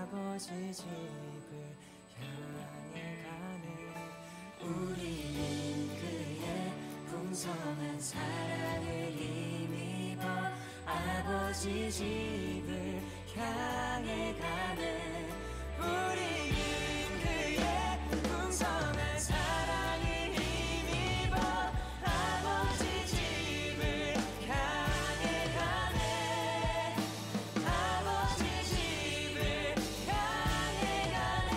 아버지 집을 향해 가네. 우리는 그의 풍성한 사랑을 힘입어 아버지 집을 향해 가네. 우리는 그의 풍성한 사랑을 힘입어 아버지 집을 향해 가네. 아버지 집을 향해 가네.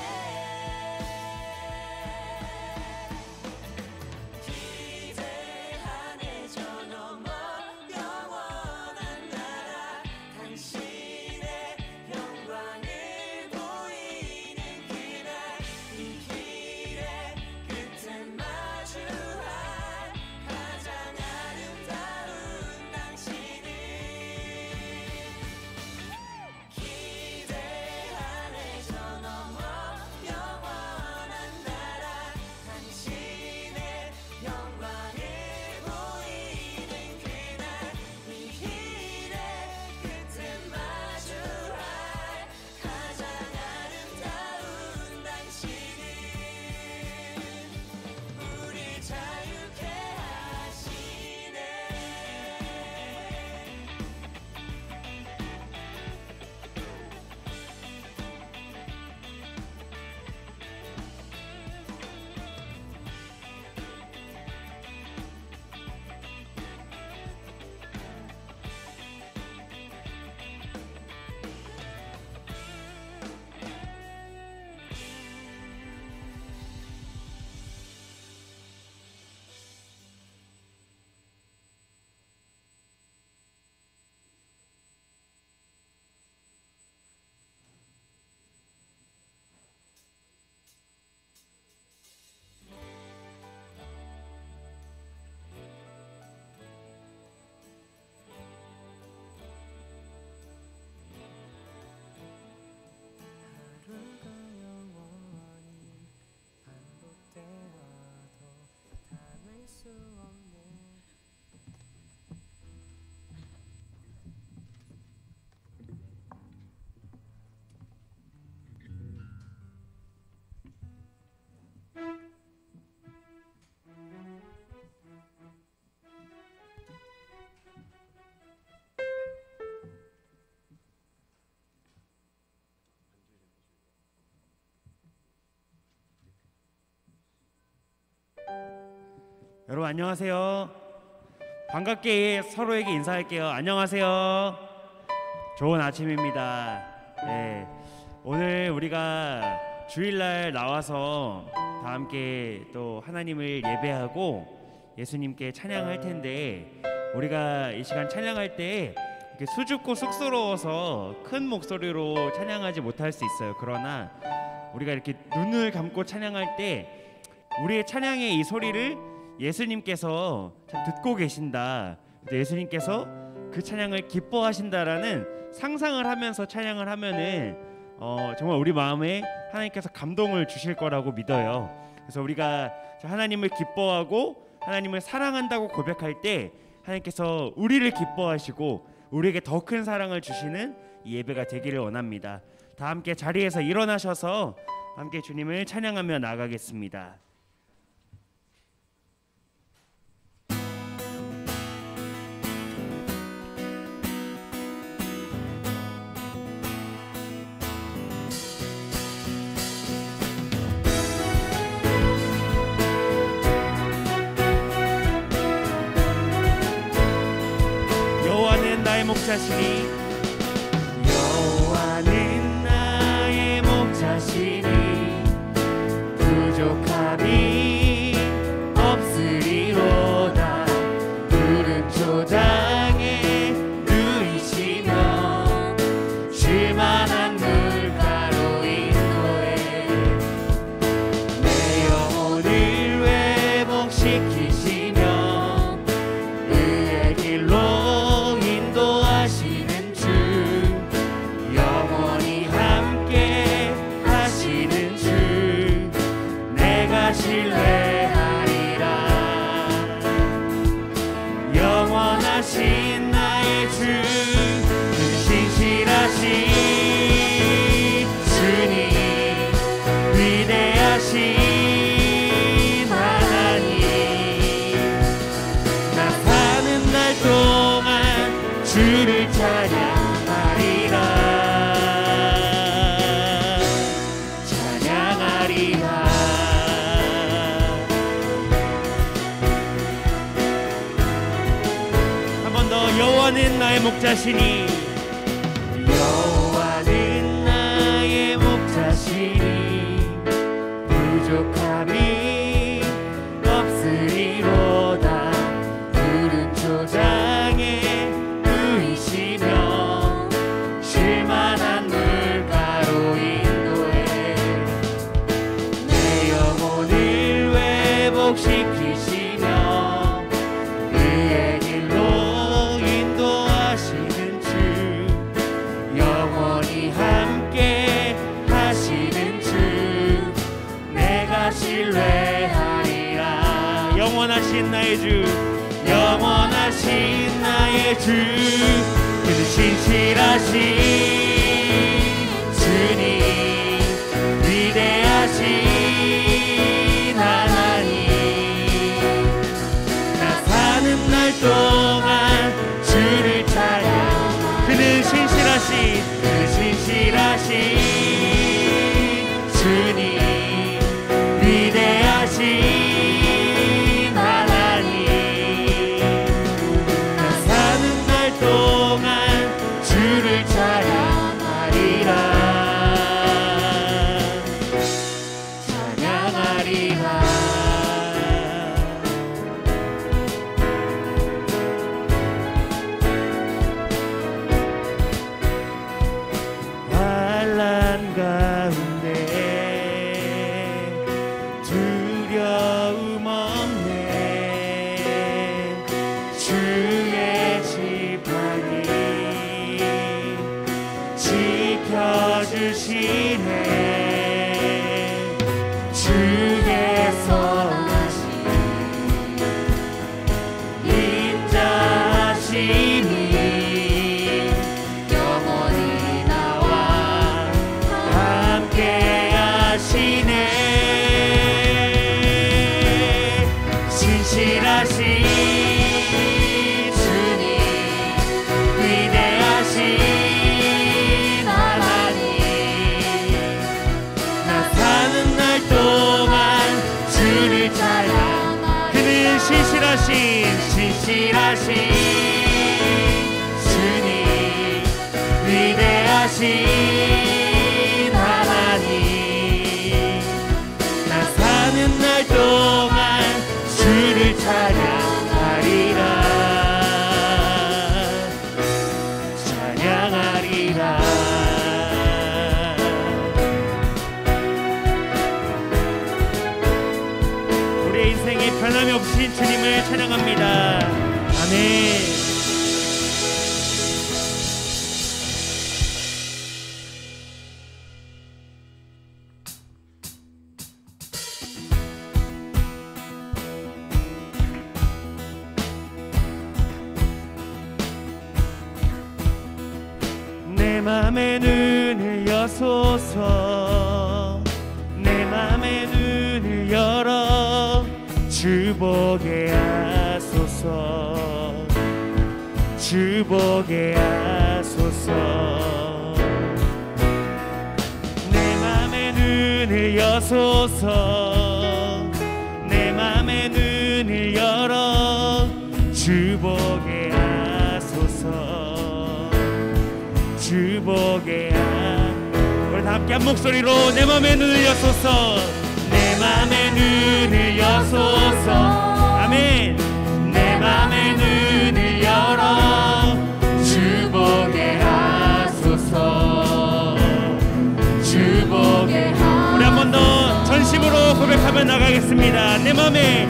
기대하네 저 너머 영원한 나라 당신의 영광을 보이는 그날 이 길의 끝에 마주할 가장 아름다운 당신을 기대하네 저 너머 영원한 나라 당신의 영광을 보이는 그날 이 길의 끝에 마주할 가장 아름다운 당신은 우리 자유케 하시네. 하루가 영원히 반복되어도 담을 수 없는 여러분 안녕하세요. 반갑게 서로에게 인사할게요. 안녕하세요. 좋은 아침입니다. 네, 오늘 우리가 주일날 나와서 다 함께 또 하나님을 예배하고 예수님께 찬양할 텐데, 우리가 이 시간 찬양할 때 이렇게 수줍고 쑥스러워서 큰 목소리로 찬양하지 못할 수 있어요. 그러나 우리가 이렇게 눈을 감고 찬양할 때 우리의 찬양의 이 소리를 예수님께서 참 듣고 계신다, 예수님께서 그 찬양을 기뻐하신다라는 상상을 하면서 찬양을 하면은 정말 우리 마음에 하나님께서 감동을 주실 거라고 믿어요. 그래서 우리가 하나님을 기뻐하고 하나님을 사랑한다고 고백할 때 하나님께서 우리를 기뻐하시고 우리에게 더 큰 사랑을 주시는 이 예배가 되기를 원합니다. 다 함께 자리에서 일어나셔서 함께 주님을 찬양하며 나가겠습니다. 여호와는 나의 목자시니 여호와는 나의 목자시니 부족함이 없으리로다. 푸른 초장에 누이시며 쉴만한 물가로 인도해 내 영혼을 회복시키시며 의의 길로 인도하시는 주. 목자시니 여호와는 나의 목자시니 부족함이 없으리로다. 푸른 초장에 누이시며 쉴만한 물가로 인도해 내 영혼을 회복시키시며 그의 길로 인도하시는 주 영원히 함께 하시는 주 내가 신뢰하리라. 영원하신 나의 주 영원하신 나의 주 그는 신실하신 주님 위대하신 하나님 나 사는 날 동안 주를 찬양 그는 신실하신 주님 위대하신 하나님 나 사는 날 동안 주를 찬양하리라. 환난 가운데 두려움 없네. 주의 지팡이 지켜주시네. 주의 선하심 인자하심이 영원히 나와 함께 하시네. 신실하신 주님 위대하신 하나님 나 사는 날 동안 주를 찬양 그는 신실하신 주님 위대하신 하나님 나 사는 날 동안 주를 찬양하리라. 찬양하리라. 우리의 인생에 변함이 없으신 주님을 찬양합니다. 아멘. 내 맘의 눈을 여소서 내 맘의 눈을 열어 주 보게 하소서 주 보게 하소서 내 맘의 눈을 여소서 내 맘의 눈을 열어 주 보게 하소서 주 보게 우리 다 함께 한 목소리로 내 맘의 눈을 여소서 내 맘의 눈을 여소서 아멘 내 맘의 눈을 열어 주 보게 하소서 주 보게 하소서 우리 한 번 더 전심으로 고백하며 나가겠습니다. 내 맘의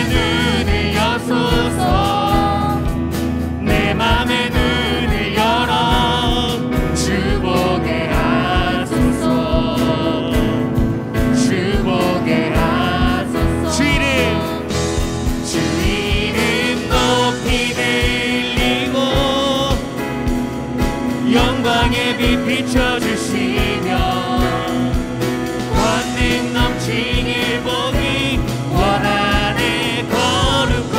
눈을 여소서 내 맘의 눈을 열어 주 보게 하소서 주 보게 하소서 주 이름 높이 들리고 영광의 빛 비춰주시며 권능 넘친 일 보기 원하네 거룩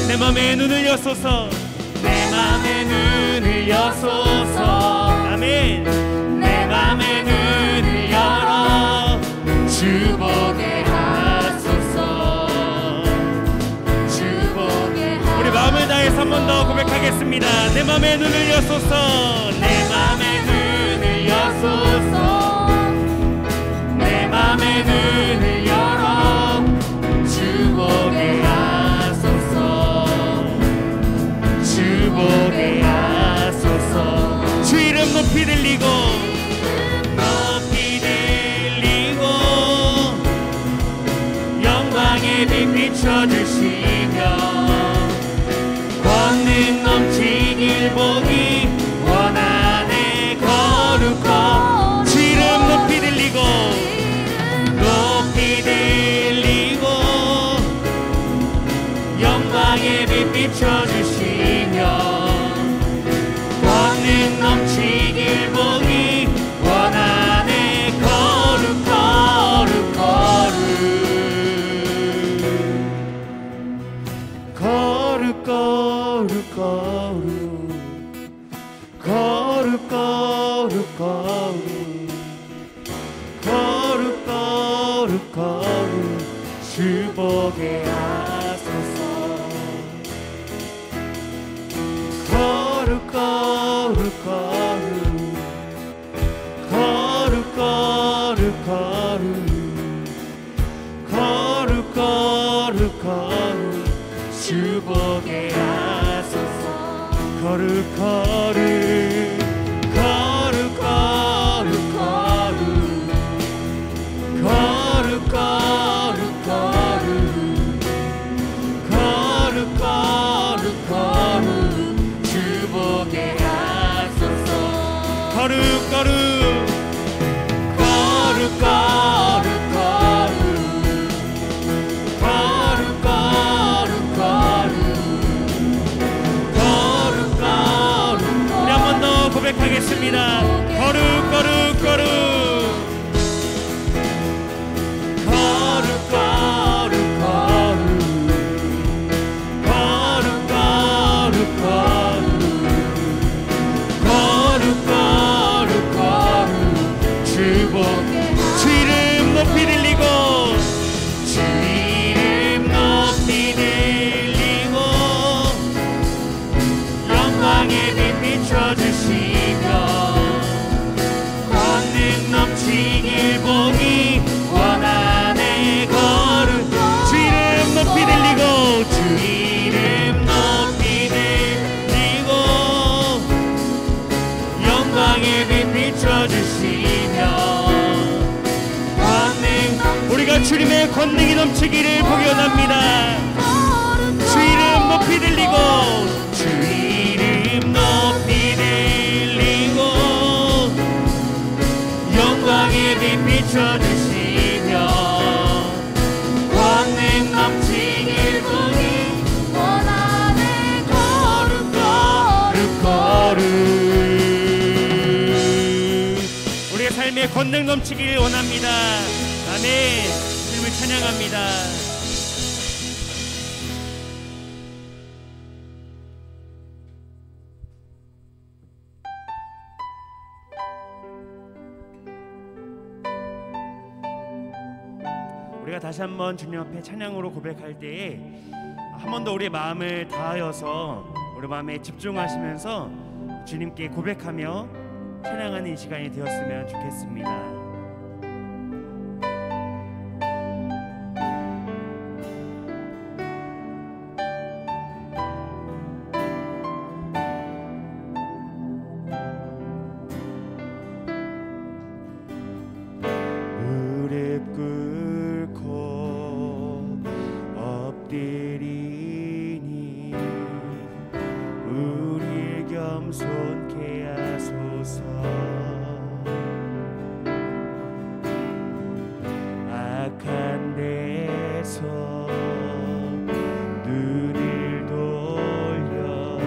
내 맘의 눈을 여소서 내 맘의 눈을 여소서 아멘 내 맘의 눈을 열어 주 보게 하소서 주 보게 한 번 더 고백하겠습니다. 내 맘의 눈을 여소서. 내 맘의 눈을 여소서. 내 맘의 눈을 열어 주 보게 하소서. 주 보게 하소서. 주 이름 높이 들리고 높이 들리고 영광의 빛 비춰주시며 권능 넘치길 보기 원하네. 거룩한 주 이름 높이 들리고 높이 들리고 영광의 빛 비춰주시며 권능 넘치길 보기 원하네. 거룩 거룩 거룩 거룩 거룩 거룩 거룩 거룩 거룩 거룩 주 보게 하소서. 거룩 거룩 거룩 거룩 거룩 거룩 거룩 거룩 주 보게 하소서. 거룩 거룩 거룩 거룩 거룩 거룩 거룩 거룩 거룩 거룩 주 보게 하소서. 거룩 거룩 거룩 거룩 고백하겠습니다. 거룩 거룩 거룩 거룩 거룩 거룩 거룩 거룩 거룩 거룩 주 보게 주 이름 높이 들리고 주 이름 높이 들리고 영광의 빛 비춰주시 권능 넘치길 보기 원하네. 거룩 주 이름 높이 들리고 주 이름 높이 들리고 영광의 빛 비춰주시며 권능 우리가 주님의 권능이 넘치기를 보기 원합니다. 주 이름 높이 들리고 주 이름 높이 들리고 영광의 빛 비춰주시며 권능 넘치길 보기 원하네. 거룩 거룩 거룩 우리의 삶에 권능 넘치길 원합니다. 아멘. 주님을 찬양합니다. 우리가 다시 한번 주님 앞에 찬양으로 고백할 때에 한 번 더 우리의 마음을 다하여서 우리 마음에 집중하시면서 주님께 고백하며 찬양하는 이 시간이 되었으면 좋겠습니다. 겸손케 하소서. 악한 데서 눈을 돌려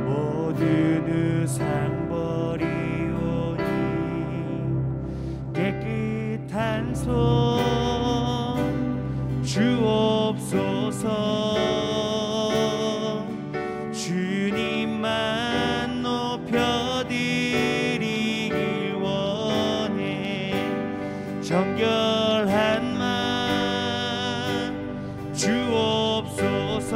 모든 의상 버리오니 깨끗한 손 주옵소서. 주님만 높여드리길 원해. 정결한 맘 주옵소서.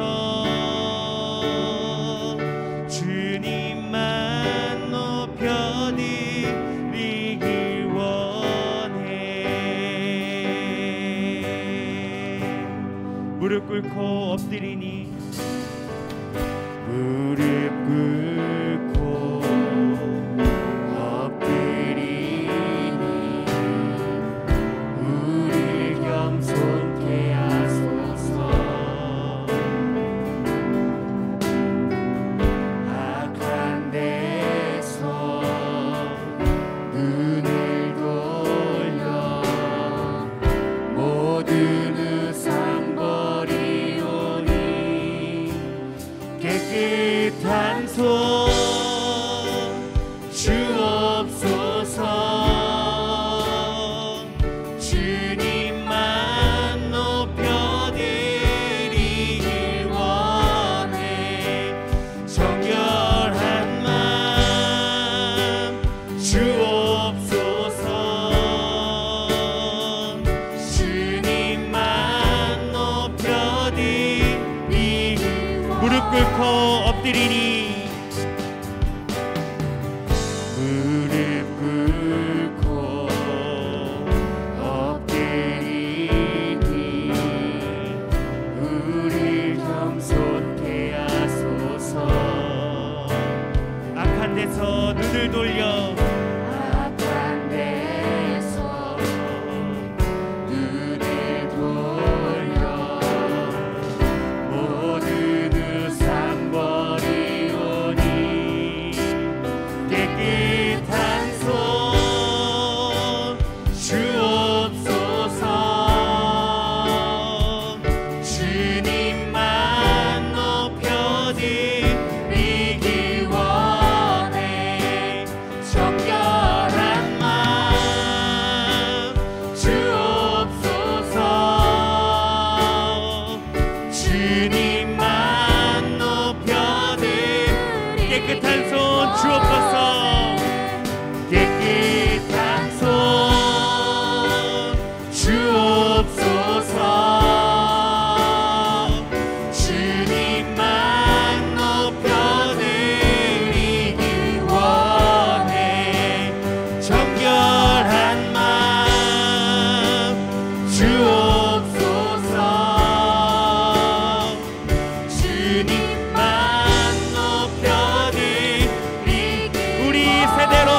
꿇고 엎드리니 무릎 꿇고 엎드리니 우릴 겸손케 하소서. 악한 데서 눈을 돌려 모든 의상 버리오니 깨끗한 손 주옵소서. 주님만 높여드리길 원해. 정결한 맘 주옵소서. 주님만 높여드리길 무릎 꿇고 엎드리니 무릎 꿇고 엎드리니 우릴 겸손케 하소서. 악한 데서 눈을 돌려 악한 데서 눈을 돌려 모든 의상 버리오니 깨끗한 손 주옵소서. 주님만 높여드리길 원해. 정결한 맘 주옵소서. 주님만 높여드리길 깨끗한 손 주옵소서. 깨끗한 손 주옵소서. 주님만 높여드리길 원해. 정결한 맘 주옵소서. 주님만 높여드리길 우리 세대로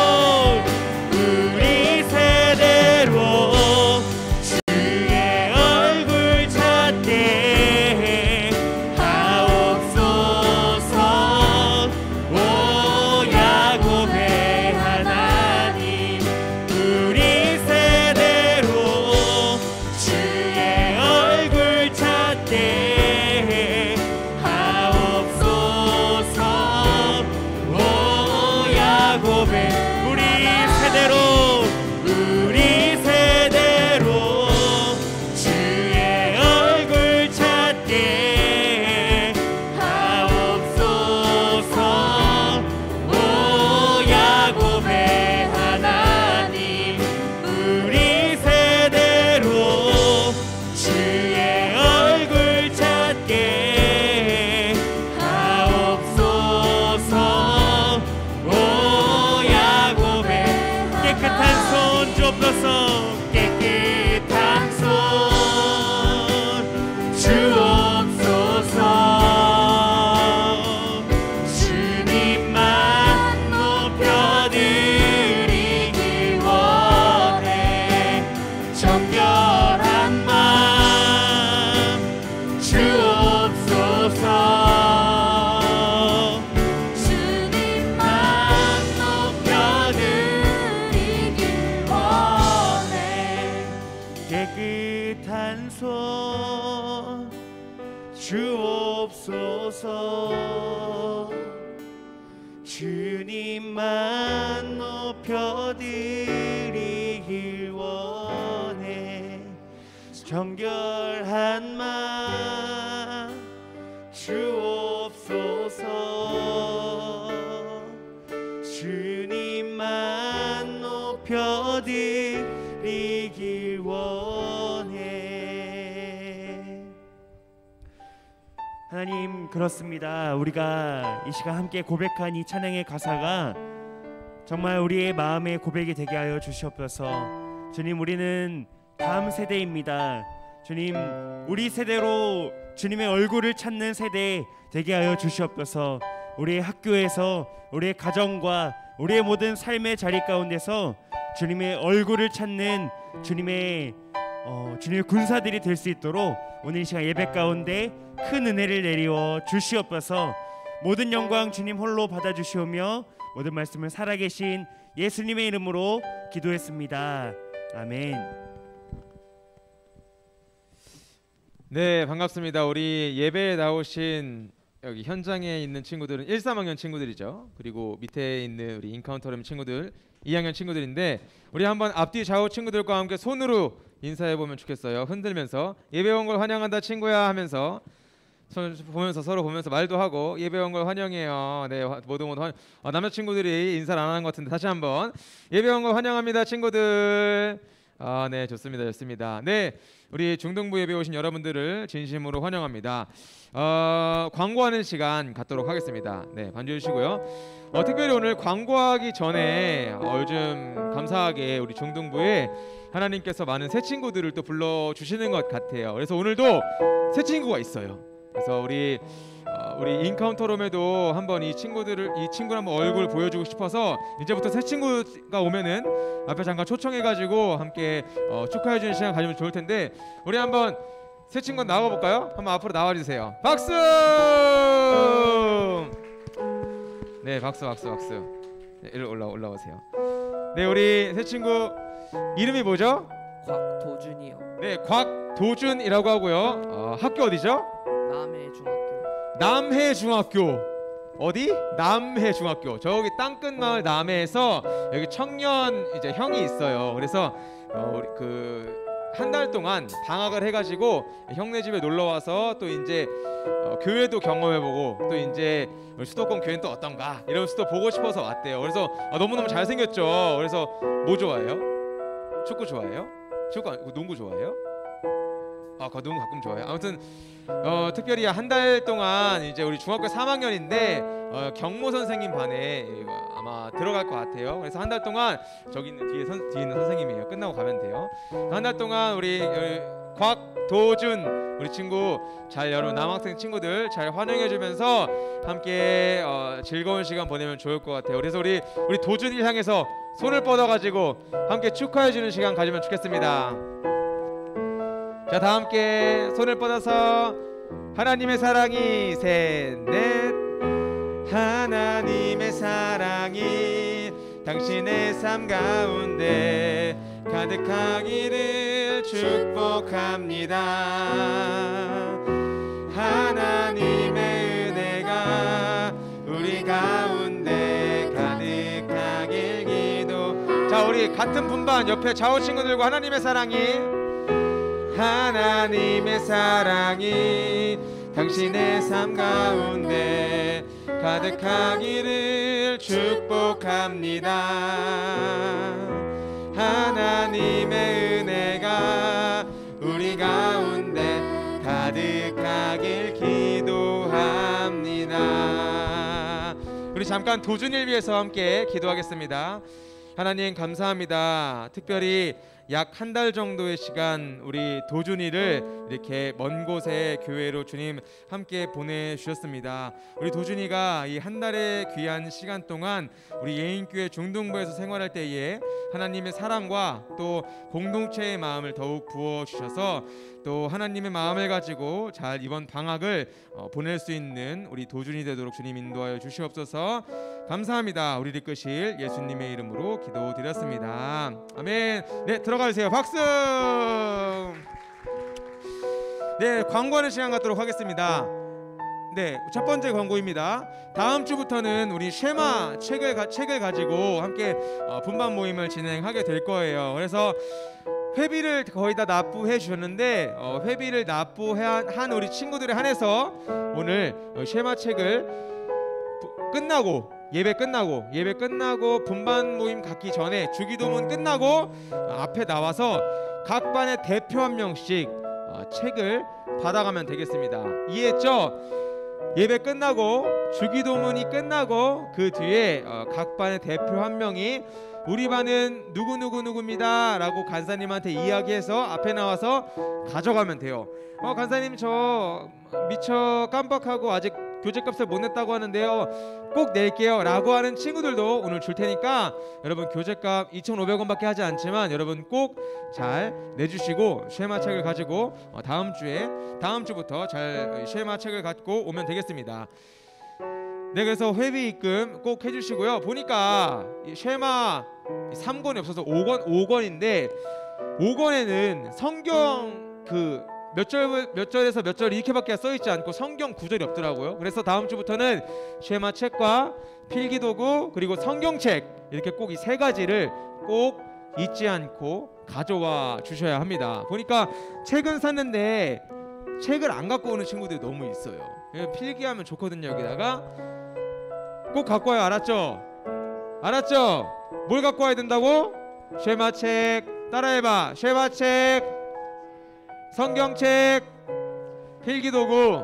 주의 얼굴 찾게 하옵소서. 오 야곱의 하나님 우리 세대로 주의 얼굴 찾게 하옵소서. 오 야곱의 우리 세대로 주의 얼굴 찾게 하옵소서. 오 야곱의 하나님 우리 세대로 주의 얼굴 찾게 하옵소서. 오 야곱의 깨끗한 손 주옵소서. 깨끗한 손 주옵소서. 주님만 높여드리길 원해. 정결한 맘 주옵소서. 주님만 높여드리길 원해. 깨끗한 손 주옵소서. 주님만 높여드리길 원해. 정결한 맘 주옵소서. 주님만 높여드리길 원해. 하나님, 그렇습니다. 우리가 이 시간 함께 고백한 이 찬양의 가사가 정말 우리의 마음의 고백이 되게 하여 주시옵소서. 주님, 우리는 다음 세대입니다. 주님, 우리 세대로 주님의 얼굴을 찾는 세대 되게 하여 주시옵소서. 우리의 학교에서, 우리의 가정과 우리의 모든 삶의 자리 가운데서 주님의 얼굴을 찾는 주님의 군사들이 될 수 있도록 오늘 이 시간 예배 가운데 큰 은혜를 내리워 주시옵소서. 모든 영광 주님 홀로 받아주시오며 모든 말씀을 살아계신 예수님의 이름으로 기도했습니다. 아멘. 네, 반갑습니다. 우리 예배에 나오신 여기 현장에 있는 친구들은 1, 3학년 친구들이죠. 그리고 밑에 있는 우리 인카운터룸 친구들 2학년 친구들인데, 우리 한번 앞뒤 좌우 친구들과 함께 손으로 인사해 보면 좋겠어요. 흔들면서 예배 온 걸 환영한다 친구야 하면서 손 보면서 서로 보면서 말도 하고 예배 온 걸 환영해요. 네, 모두 남자 친구들이 인사를 안 하는 것 같은데 다시 한번 예배 온 걸 환영합니다 친구들. 네, 좋습니다, 좋습니다. 네, 우리 중등부 예배 오신 여러분들을 진심으로 환영합니다. 광고하는 시간 갖도록 하겠습니다. 네, 반주해 주시고요. 특별히 오늘 광고하기 전에 요즘 감사하게 우리 중등부에 하나님께서 많은 새 친구들을 또 불러주시는 것 같아요. 그래서 오늘도 새 친구가 있어요. 그래서 우리 인카운터룸에도 한번 이 친구를 한번 얼굴 보여주고 싶어서 이제부터 새 친구가 오면은 앞에 잠깐 초청해가지고 함께 축하해주는 시간 가지면 좋을 텐데, 우리 한번 새 친구 나와 볼까요? 한번 앞으로 나와주세요. 박수! 네, 박수. 네, 이리 올라오세요. 네, 우리 새 친구 이름이 뭐죠? 곽도준이요. 네, 곽도준이라고 하고요. 학교 어디죠? 남해중학교. 어디? 남해중학교. 저기 땅끝마을 남해에서 여기 청년 이제 형이 있어요. 그래서 우리 한 달 동안 방학을 해가지고 형네 집에 놀러 와서 또 이제 교회도 경험해보고 또 이제 수도권 교회는 또 어떤가 이러면서 또 보고 싶어서 왔대요. 그래서 너무너무 잘생겼죠. 그래서 뭐 좋아해요? 축구 좋아해요? 농구 좋아해요? 농구 가끔 좋아해요. 아무튼 특별히 한 달 동안 이제 우리 중학교 3학년인데 경모 선생님 반에 아마 들어갈 것 같아요. 그래서 한 달 동안 저기 있는 뒤에 있는 선생님이에요. 끝나고 가면 돼요. 한 달 동안 우리 곽도준 우리 친구 여러분 남학생 친구들 잘 환영해주면서 함께 즐거운 시간 보내면 좋을 것 같아요. 그래서 우리 도준이를 향해서 손을 뻗어가지고 함께 축하해주는 시간 가지면 좋겠습니다. 자, 다 함께 손을 뻗어서 하나님의 사랑이 셋넷. 하나님의 사랑이 당신의 삶 가운데 가득하기를 축복합니다. 하나님의 은혜가 우리 가운데 가득하길 기도. 자, 우리 같은 분반 옆에 좌우 친구들과 하나님의 사랑이 당신의 삶 가운데 가득하기를 축복합니다. 하나님의 은혜가 우리 가운데 가득하길 기도합니다. 우리 잠깐 도준이를 위해서 함께 기도하겠습니다. 하나님 감사합니다. 특별히 약 한 달 정도의 시간 우리 도준이를 이렇게 먼 곳에 교회로 주님 함께 보내주셨습니다. 우리 도준이가 이 한 달의 귀한 시간 동안 우리 예인교회 중등부에서 생활할 때에 하나님의 사랑과 또 공동체의 마음을 더욱 부어주셔서 또 하나님의 마음을 가지고 잘 이번 방학을 보낼 수 있는 우리 도준이 되도록 주님 인도하여 주시옵소서. 감사합니다. 우리를 이끄실 예수님의 이름으로 기도드렸습니다. 아멘. 네, 들어가주세요. 박수. 네, 광고하는 시간 갖도록 하겠습니다. 네, 첫 번째 광고입니다. 다음 주부터는 우리 쉐마 책을 가지고 함께 분반 모임을 진행하게 될 거예요. 그래서 회비를 거의 다 납부해 주셨는데 회비를 납부한 우리 친구들에 한해서 오늘 쉐마 책을 예배 끝나고 분반 모임 갖기 전에 주기도문 끝나고 앞에 나와서 각 반의 대표 한 명씩 책을 받아가면 되겠습니다. 이해했죠? 예배 끝나고 주기도문이 끝나고 그 뒤에 각 반의 대표 한 명이 우리 반은 누구입니다 라고 간사님한테 이야기해서 앞에 나와서 가져가면 돼요. 간사님 저 미처 깜빡하고 아직 교재값을 못 냈다고 하는데요, 꼭 낼게요 라고 하는 친구들도 오늘 줄 테니까 여러분 교재값 2,500원밖에 하지 않지만 여러분 꼭 잘 내주시고 쉐마책을 가지고 다음 주부터 잘 쉐마책을 갖고 오면 되겠습니다. 네, 그래서 회비 입금 꼭 해주시고요. 보니까 이 쉐마 3권이 없어서 5권인데 5권에는 성경 그 몇 절에서 몇 절 이렇게밖에 써있지 않고 성경 구절이 없더라고요. 그래서 다음 주부터는 쉐마 책과 필기도구 그리고 성경책 이렇게 꼭 이 세 가지를 꼭 잊지 않고 가져와 주셔야 합니다. 보니까 책은 샀는데 책을 안 갖고 오는 친구들이 너무 있어요. 필기하면 좋거든요. 여기다가 꼭 갖고 와요. 알았죠? 알았죠? 뭘 갖고 와야 된다고? 쉐마책 따라해봐. 쉐마책, 성경책, 필기도구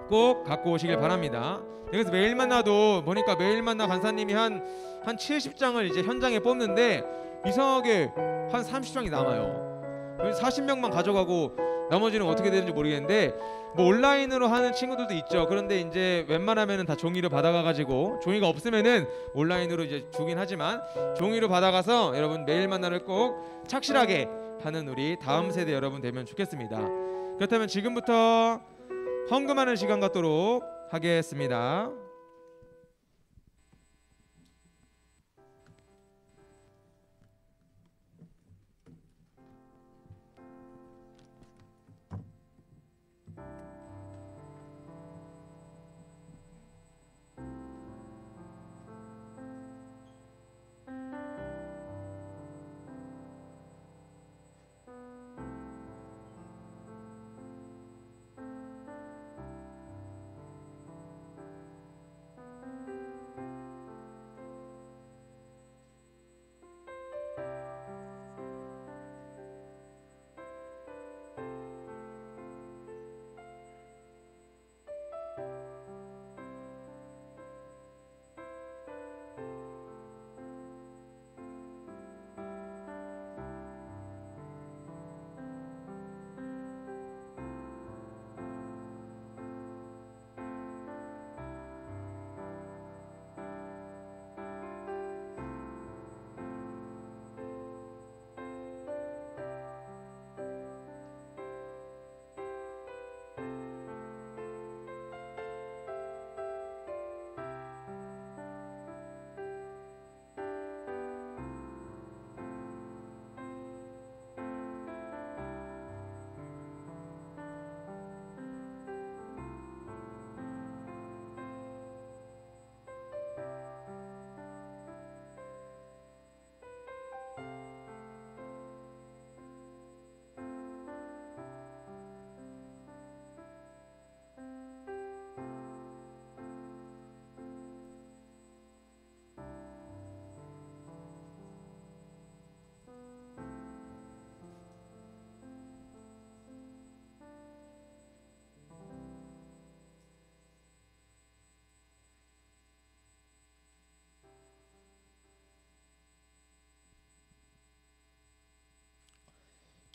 꼭 갖고 오시길 바랍니다. 그래서 매일 만나도 보니까 매일 만나 간사님이 한 70장을 이제 현장에 뽑는데 이상하게 한 30장이 남아요. 40명만 가져가고 나머지는 어떻게 되는지 모르겠는데 뭐 온라인으로 하는 친구들도 있죠. 그런데 이제 웬만하면은 다 종이로 받아가가지고, 종이가 없으면은 온라인으로 이제 주긴 하지만 종이로 받아가서 여러분 매일 만나를 꼭 착실하게 하는 우리 다음 세대 여러분 되면 좋겠습니다. 그렇다면 지금부터 헌금하는 시간 갖도록 하겠습니다.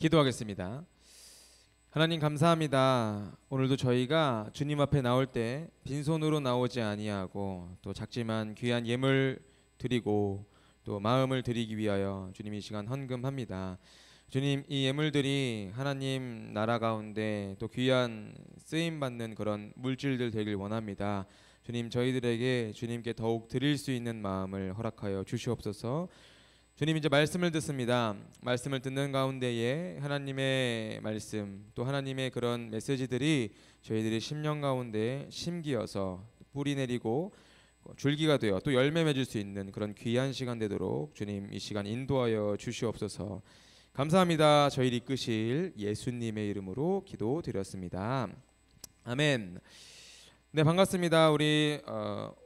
기도하겠습니다. 하나님 감사합니다. 오늘도 저희가 주님 앞에 나올 때 빈손으로 나오지 아니하고 또 작지만 귀한 예물 드리고 또 마음을 드리기 위하여 주님 이 시간 헌금합니다. 주님, 이 예물들이 하나님 나라 가운데 또 귀한 쓰임 받는 그런 물질들 되길 원합니다. 주님, 저희들에게 주님께 더욱 드릴 수 있는 마음을 허락하여 주시옵소서. 주님, 이제 말씀을 듣습니다. 말씀을 듣는 가운데에 하나님의 말씀 또 하나님의 그런 메시지들이 저희들의 심령 가운데 심기어서 뿌리 내리고 줄기가 되어 또 열매 맺을 수 있는 그런 귀한 시간 되도록 주님 이 시간 인도하여 주시옵소서. 감사합니다. 저희를 이끄실 예수님의 이름으로 기도드렸습니다. 아멘. 네, 반갑습니다. 우리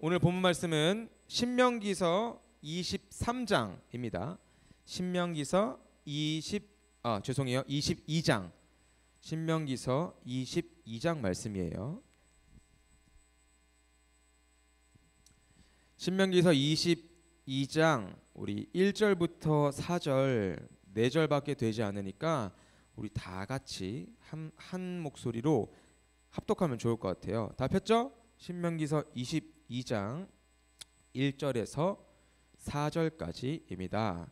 오늘 본문 말씀은 신명기서 23장입니다. 신명기서 22장. 신명기서 22장 말씀이에요. 신명기서 22장 우리 1절부터 4절 4절밖에 되지 않으니까 우리 다 같이 한 목소리로 합독하면 좋을 것 같아요. 다 폈죠? 신명기서 22장 1절에서 4절까지입니다.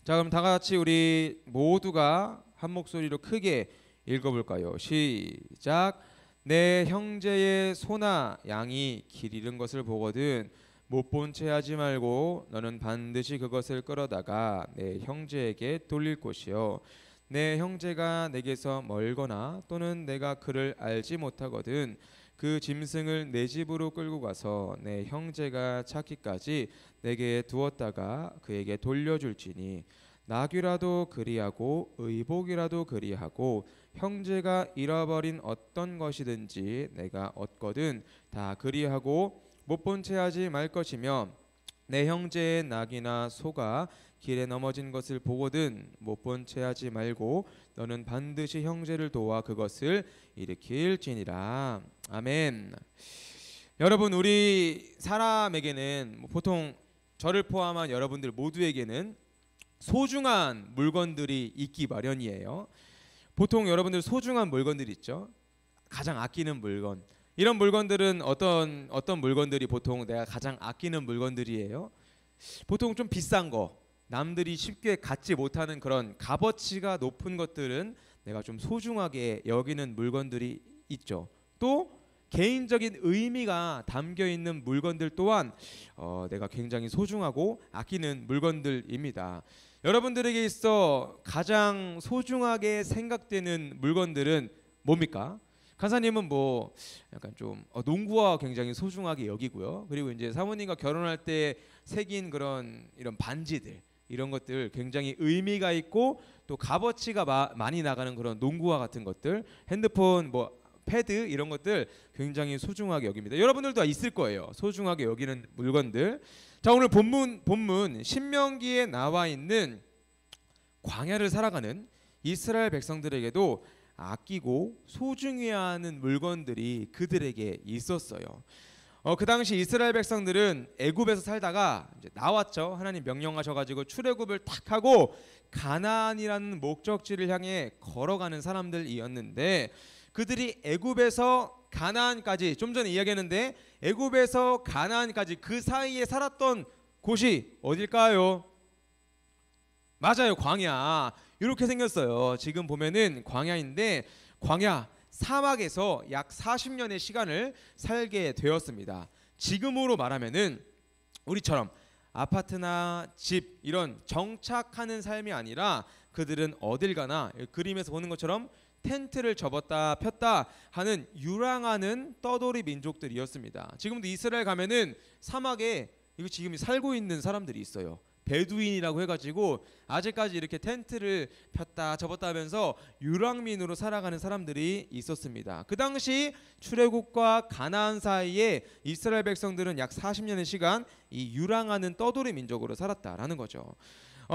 자, 그럼 다 같이 우리 모두가 한 목소리로 크게 읽어볼까요? 시작. 내 형제의 소나 양이 길 잃은 것을 보거든 못 본 채 하지 말고 너는 반드시 그것을 끌어다가 내 형제에게 돌릴 것이요. 내 형제가 내게서 멀거나 또는 내가 그를 알지 못하거든 그 짐승을 내 집으로 끌고 가서 내 형제가 찾기까지 내게 두었다가 그에게 돌려줄지니 나귀라도 그리하고 의복이라도 그리하고 형제가 잃어버린 어떤 것이든지 내가 얻거든 다 그리하고 못 본 채 하지 말 것이며 내 형제의 낙이나 소가 길에 넘어진 것을 보거든 못 본 채 하지 말고 너는 반드시 형제를 도와 그것을 일으킬지니라. 아멘. 여러분, 우리 사람에게는 보통 저를 포함한 여러분들 모두에게는 소중한 물건들이 있기 마련이에요. 보통 여러분들 소중한 물건들 있죠. 가장 아끼는 물건. 이런 물건들은 어떤 물건들이 보통 내가 가장 아끼는 물건들이에요? 보통 좀 비싼 거, 남들이 쉽게 갖지 못하는 그런 값어치가 높은 것들은 내가 좀 소중하게 여기는 물건들이 있죠. 또 개인적인 의미가 담겨 있는 물건들 또한 내가 굉장히 소중하고 아끼는 물건들입니다. 여러분들에게 있어 가장 소중하게 생각되는 물건들은 뭡니까? 간사님은 뭐 약간 좀 농구화 굉장히 소중하게 여기고요. 그리고 이제 사모님과 결혼할 때 새긴 그런 이런 반지들 이런 것들 굉장히 의미가 있고 또 값어치가 많이 나가는 그런 농구화 같은 것들, 핸드폰 뭐 패드 이런 것들 굉장히 소중하게 여깁니다. 여러분들도 있을 거예요. 소중하게 여기는 물건들. 자, 오늘 본문 신명기에 나와 있는 광야를 살아가는 이스라엘 백성들에게도 아끼고 소중히 하는 물건들이 그들에게 있었어요. 그 당시 이스라엘 백성들은 애굽에서 살다가 이제 나왔죠. 하나님 명령하셔가지고 출애굽을 탁 하고 가나안이라는 목적지를 향해 걸어가는 사람들이었는데 그들이 애굽에서 가나안까지 좀 전에 이야기했는데 애굽에서 가나안까지 그 사이에 살았던 곳이 어딜까요? 맞아요, 광야. 이렇게 생겼어요. 지금 보면은 광야인데 광야 사막에서 약 40년의 시간을 살게 되었습니다. 지금으로 말하면은 우리처럼 아파트나 집 이런 정착하는 삶이 아니라 그들은 어딜 가나 그림에서 보는 것처럼 텐트를 접었다 폈다 하는 유랑하는 떠돌이 민족들이었습니다. 지금도 이스라엘 가면은 사막에 이거 지금 살고 있는 사람들이 있어요. 베두인이라고 해가지고 아직까지 이렇게 텐트를 폈다 접었다 하면서 유랑민으로 살아가는 사람들이 있었습니다. 그 당시 출애굽과 가나안 사이에 이스라엘 백성들은 약 40년의 시간 이 유랑하는 떠돌이 민족으로 살았다라는 거죠.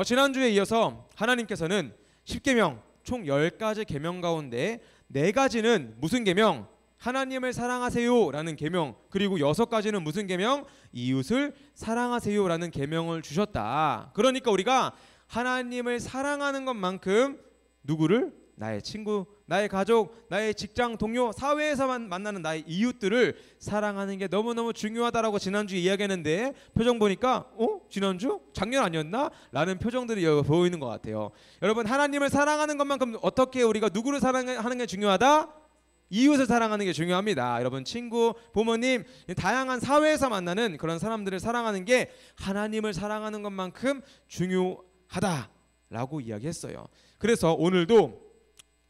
지난주에 이어서 하나님께서는 10계명 총 10가지 계명 가운데 4가지는 무슨 계명? 하나님을 사랑하세요라는 계명, 그리고 6가지는 무슨 계명? 이웃을 사랑하세요라는 계명을 주셨다. 그러니까 우리가 하나님을 사랑하는 것만큼 누구를? 나의 친구, 나의 가족, 나의 직장 동료, 사회에서만 만나는 나의 이웃들을 사랑하는 게 너무너무 중요하다라고 지난주에 이야기했는데 표정 보니까 지난주? 작년 아니었나? 라는 표정들이 보이는 것 같아요. 여러분, 하나님을 사랑하는 것만큼 어떻게 우리가 누구를 사랑하는 게 중요하다? 이웃을 사랑하는 게 중요합니다. 여러분, 친구, 부모님, 다양한 사회에서 만나는 그런 사람들을 사랑하는 게 하나님을 사랑하는 것만큼 중요하다라고 이야기했어요. 그래서 오늘도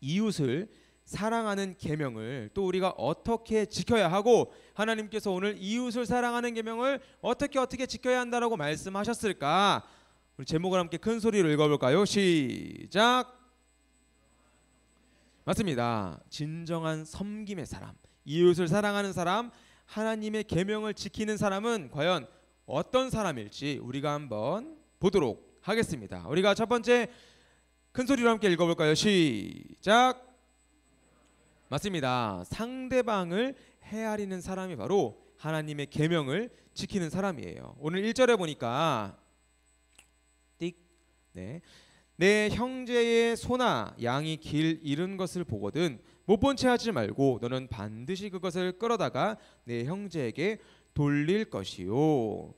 이웃을 사랑하는 계명을 또 우리가 어떻게 지켜야 하고 하나님께서 오늘 이웃을 사랑하는 계명을 어떻게 지켜야 한다라고 말씀하셨을까? 우리 제목을 함께 큰 소리로 읽어볼까요? 시작. 맞습니다. 진정한 섬김의 사람, 이웃을 사랑하는 사람, 하나님의 계명을 지키는 사람은 과연 어떤 사람일지 우리가 한번 보도록 하겠습니다. 우리가 첫 번째 큰 소리로 함께 읽어볼까요? 시작. 맞습니다. 상대방을 헤아리는 사람이 바로 하나님의 계명을 지키는 사람이에요. 오늘 1절에 보니까 띡 네. 내 형제의 소나 양이 길 잃은 것을 보거든 못 본 채 하지 말고 너는 반드시 그것을 끌어다가 내 형제에게 돌릴 것이요.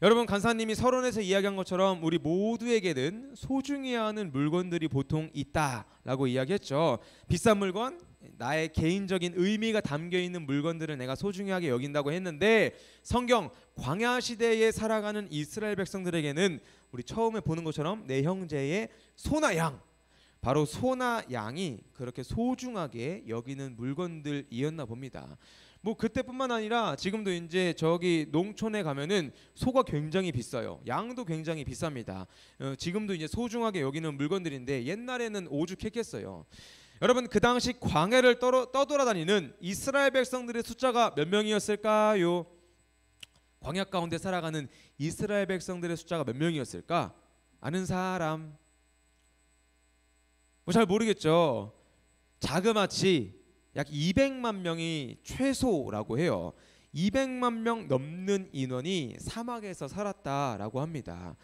여러분, 간사님이 서론에서 이야기한 것처럼 우리 모두에게는 소중히 하는 물건들이 보통 있다라고 이야기했죠. 비싼 물건, 나의 개인적인 의미가 담겨있는 물건들을 내가 소중하게 여긴다고 했는데, 성경 광야 시대에 살아가는 이스라엘 백성들에게는 우리 처음에 보는 것처럼 내 형제의 소나 양, 바로 소나 양이 그렇게 소중하게 여기는 물건들이었나 봅니다. 뭐 그때뿐만 아니라 지금도 이제 저기 농촌에 가면은 소가 굉장히 비싸요. 양도 굉장히 비쌉니다. 지금도 이제 소중하게 여기는 물건들인데 옛날에는 오죽했겠어요. 여러분, 그 당시 광야를 떠돌아다니는 이스라엘 백성들의 숫자가 몇 명이었을까요? 광야 가운데 살아가는 이스라엘 백성들의 숫자가 몇 명이었을까? 아는 사람? 뭐 잘 모르겠죠. 자그마치 약 200만 명이 최소라고 해요. 200만 명 넘는 인원이 사막에서 살았다라고 합니다.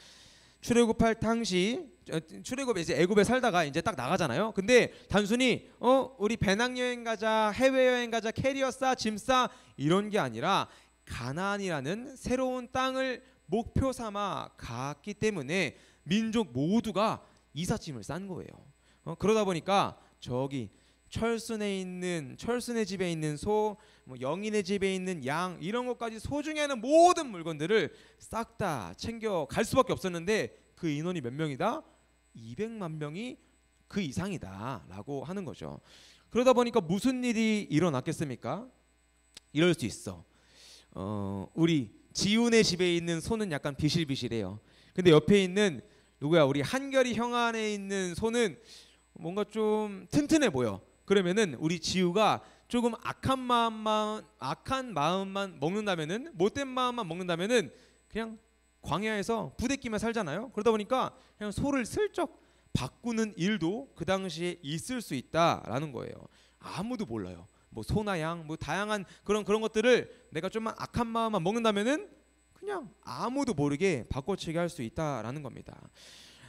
출애굽할 당시 출애굽 이제 애굽에 살다가 이제 딱 나가잖아요. 근데 단순히 우리 배낭여행 가자, 해외여행 가자, 캐리어 싸, 짐 싸 이런 게 아니라 가나안이라는 새로운 땅을 목표 삼아 갔기 때문에 민족 모두가 이삿짐을 싼 거예요. 그러다 보니까 저기 철순의 집에 있는 소, 뭐 영인의 집에 있는 양, 이런 것까지 소중히 하는 모든 물건들을 싹 다 챙겨 갈 수밖에 없었는데 그 인원이 몇 명이다? 200만 명이 그 이상이다라고 하는 거죠. 그러다 보니까 무슨 일이 일어났겠습니까? 이럴 수 있어. 우리 지훈의 집에 있는 소는 약간 비실비실해요. 근데 옆에 있는 누구야? 우리 한결이 형 안에 있는 소는 뭔가 좀 튼튼해 보여. 그러면은 우리 지우가 조금 악한 마음만 먹는다면은, 못된 마음만 먹는다면은 그냥 광야에서 부대끼며 살잖아요. 그러다 보니까 그냥 소를 슬쩍 바꾸는 일도 그 당시에 있을 수 있다라는 거예요. 아무도 몰라요. 뭐 소나 양, 뭐 다양한 그런 것들을 내가 좀만 악한 마음만 먹는다면은 그냥 아무도 모르게 바꿔치기 할 수 있다라는 겁니다.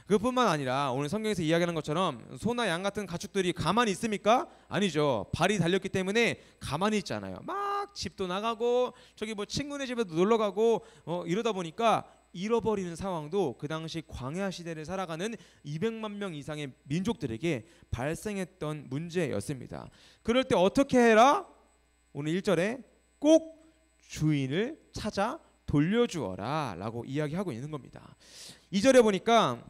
그뿐만 아니라 오늘 성경에서 이야기하는 것처럼 소나 양 같은 가축들이 가만히 있습니까? 아니죠. 발이 달렸기 때문에 가만히 있잖아요. 막 집도 나가고 저기 뭐 친구네 집에도 놀러 가고 이러다 보니까 잃어버리는 상황도 그 당시 광야 시대를 살아가는 200만 명 이상의 민족들에게 발생했던 문제였습니다. 그럴 때 어떻게 해라? 오늘 1절에 꼭 주인을 찾아 돌려주어라 라고 이야기하고 있는 겁니다. 2절에 보니까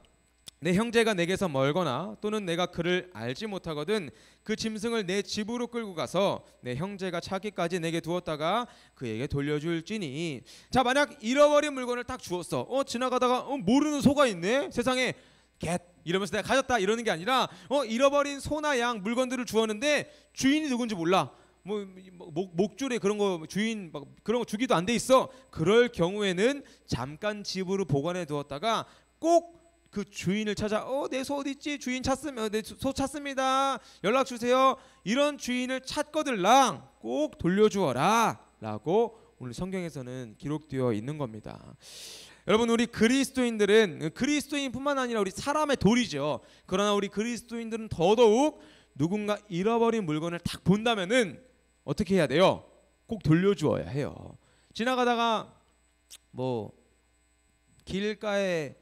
내 형제가 내게서 멀거나 또는 내가 그를 알지 못하거든 그 짐승을 내 집으로 끌고 가서 내 형제가 찾기까지 내게 두었다가 그에게 돌려줄지니. 자, 만약 잃어버린 물건을 딱 주었어. 지나가다가 모르는 소가 있네. 세상에 겟 이러면서 내가 가졌다 이러는 게 아니라 잃어버린 소나 양 물건들을 주었는데 주인이 누군지 몰라. 목줄에 그런 거 주인 그런 거 주기도 안 돼 있어. 그럴 경우에는 잠깐 집으로 보관해 두었다가 꼭 그 주인을 찾아 내 소 어디 있지? 주인 찾으면 내 소 찾습니다. 연락 주세요. 이런 주인을 찾거들랑 꼭 돌려주어라 라고 오늘 성경에서는 기록되어 있는 겁니다. 여러분, 우리 그리스도인들은 그리스도인뿐만 아니라 우리 사람의 도리죠. 그러나 우리 그리스도인들은 더더욱 누군가 잃어버린 물건을 딱 본다면은 어떻게 해야 돼요? 꼭 돌려주어야 해요. 지나가다가 뭐 길가에